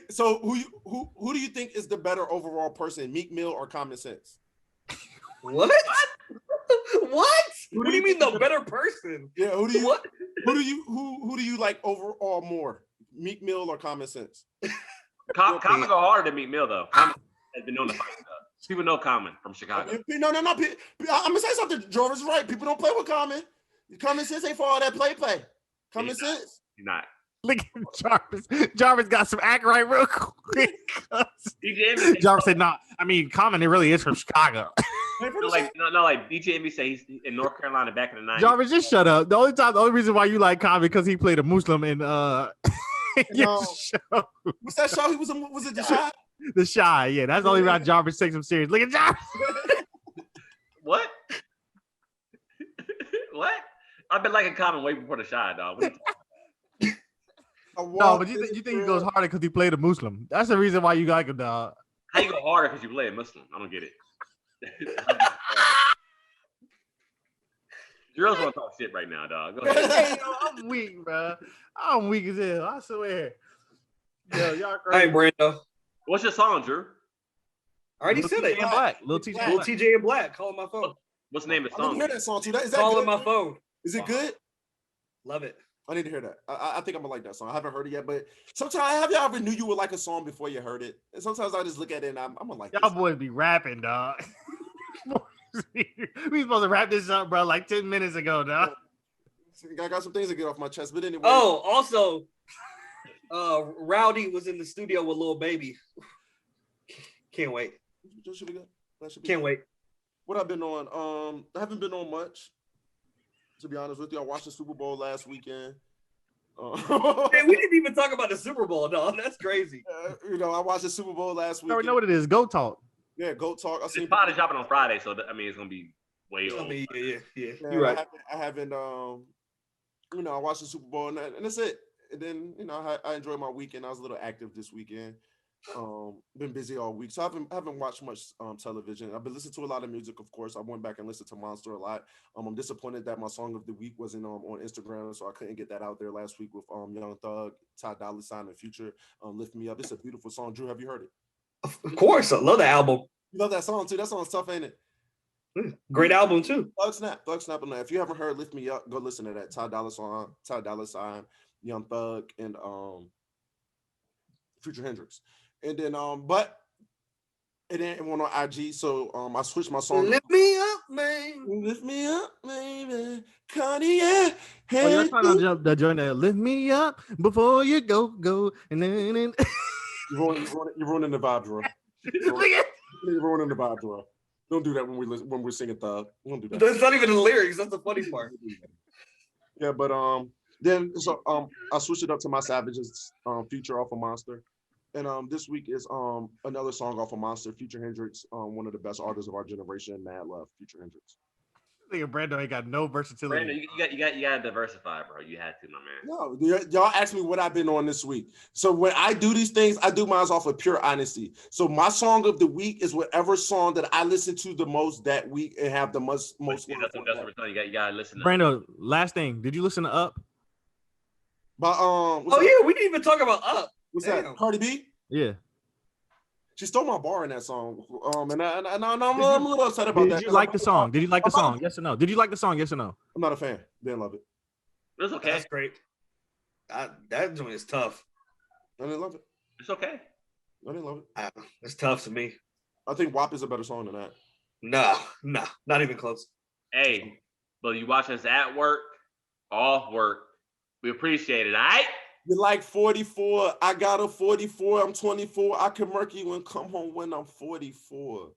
So who do you think is the better overall person, Meek Mill or Common Sense? What? What? What do you mean the better person? Yeah, who do you What? who do you like overall more? Meek Mill or Common Sense? Common go harder than Meek Mill though. Common has been known to fight stuff. People know Common from Chicago. No. I'm gonna say something. Jarvis is right. People don't play with Common. Common Sense ain't for all that play. Common Sense. He's not. Look at Jarvis. Jarvis got some act right real quick. DJ Envy Jarvis said, "No, I mean, Common. It really is from Chicago." like DJ Envy say he's in North Carolina back in the 90s. Jarvis, just shut up. The only reason why you like Common because he played a Muslim in your show. What's that show? Was it The Shy? The Shy. Yeah, that's the only reason Jarvis takes him serious. Look at Jarvis. What? What? I've been liking Common way before The Shy, dog. No, but you think he goes harder because he played a Muslim. That's the reason why you like him, dog. How you go harder because you play a Muslim? I don't get it. Girls want to talk shit right now, dog. Go ahead. Hey, yo, I'm weak, bro. I'm weak as hell. I swear. Yo, y'all All crazy. right, Brando. What's your song, Drew? I already said it. TJ Black. Lil TJ Lil Black. TJ and Black. Calling my phone. What's the name of the I need to song? hear that song too. Is that Calling good? my phone. Is it good? Love it. I need to hear that. I think I'm gonna like that song. I haven't heard it yet, but sometimes have y'all ever knew you would like a song before you heard it? And sometimes I just look at it and I'm gonna like Y'all this. boys be rapping, dog. We supposed to wrap this up, bro, like 10 minutes ago, dog. I got some things to get off my chest, but anyway. Oh, also, Rowdy was in the studio with Lil Baby. Can't wait. That should be good. That should be Can't good. wait. What I've been on? I haven't been on much. To be honest with you, I watched the Super Bowl last weekend. Hey, we didn't even talk about the Super Bowl, dog. That's crazy. I watched the Super Bowl last I weekend. already know what it is. Go talk. Yeah, Goat Talk. I This seen. pod is dropping on Friday, so I mean it's gonna be way I old. mean, yeah. Yeah, You're right. I haven't. I watched the Super Bowl and that's it. And then I enjoyed my weekend. I was a little active this weekend. Been busy all week, so I haven't watched much television. I've been listening to a lot of music, of course. I went back and listened to Monster a lot. I'm disappointed that my song of the week wasn't on Instagram, so I couldn't get that out there last week with Young Thug, Ty Dolla $ign, and Future. Lift Me Up. It's a beautiful song. Drew, have you heard it? Of course, I love the album. You love that song too. That song's tough, ain't it? Great album too. Thug Snap on that. If you haven't heard Lift Me Up, go listen to that. Ty Dolla $ign, Young Thug, and Future Hendrix. And then but it didn't went on IG, so I switched my song. Lift me up, man. Lift me up, baby. Kanye. Oh, you're trying to jump the joint that lift me up before you go. And then You're ruining the vibe, Drew. You're ruining the vibe, Drew. Don't do that when we're singing Thug. Don't do that. That's not even the lyrics. That's the funny part. Yeah, but then I switched it up to my Savages feature off of Monster. And this week is another song off of Monster, Future Hendrix, one of the best artists of our generation, Mad Love, Future Hendrix. I think Brando ain't got no versatility. Brandon, you got to diversify, bro. You had to, my man. No, y'all asked me what I've been on this week. So when I do these things, I do mine off of pure honesty. So my song of the week is whatever song that I listen to the most that week and have the most. Yeah, that's what we're telling you. You got to listen. Brando, last thing. Did you listen to Up? But Yeah, we didn't even talk about Up. what's Damn. that? Cardi B? Yeah. She stole my bar in that song. And I'm a little upset about that. Did you like the song? Did you like the song? Yes or no? Did you like the song? Yes or no? I'm not a fan. Didn't love it. It was okay. That's great. That joint is tough. I didn't love it. It's okay. I didn't love it. It's tough to me. I think WAP is a better song than that. No, not even close. Hey, but you watch us at work, off work. We appreciate it, all right? You like 44. I got a 44. I'm 24. I can murk you and come home when I'm 44.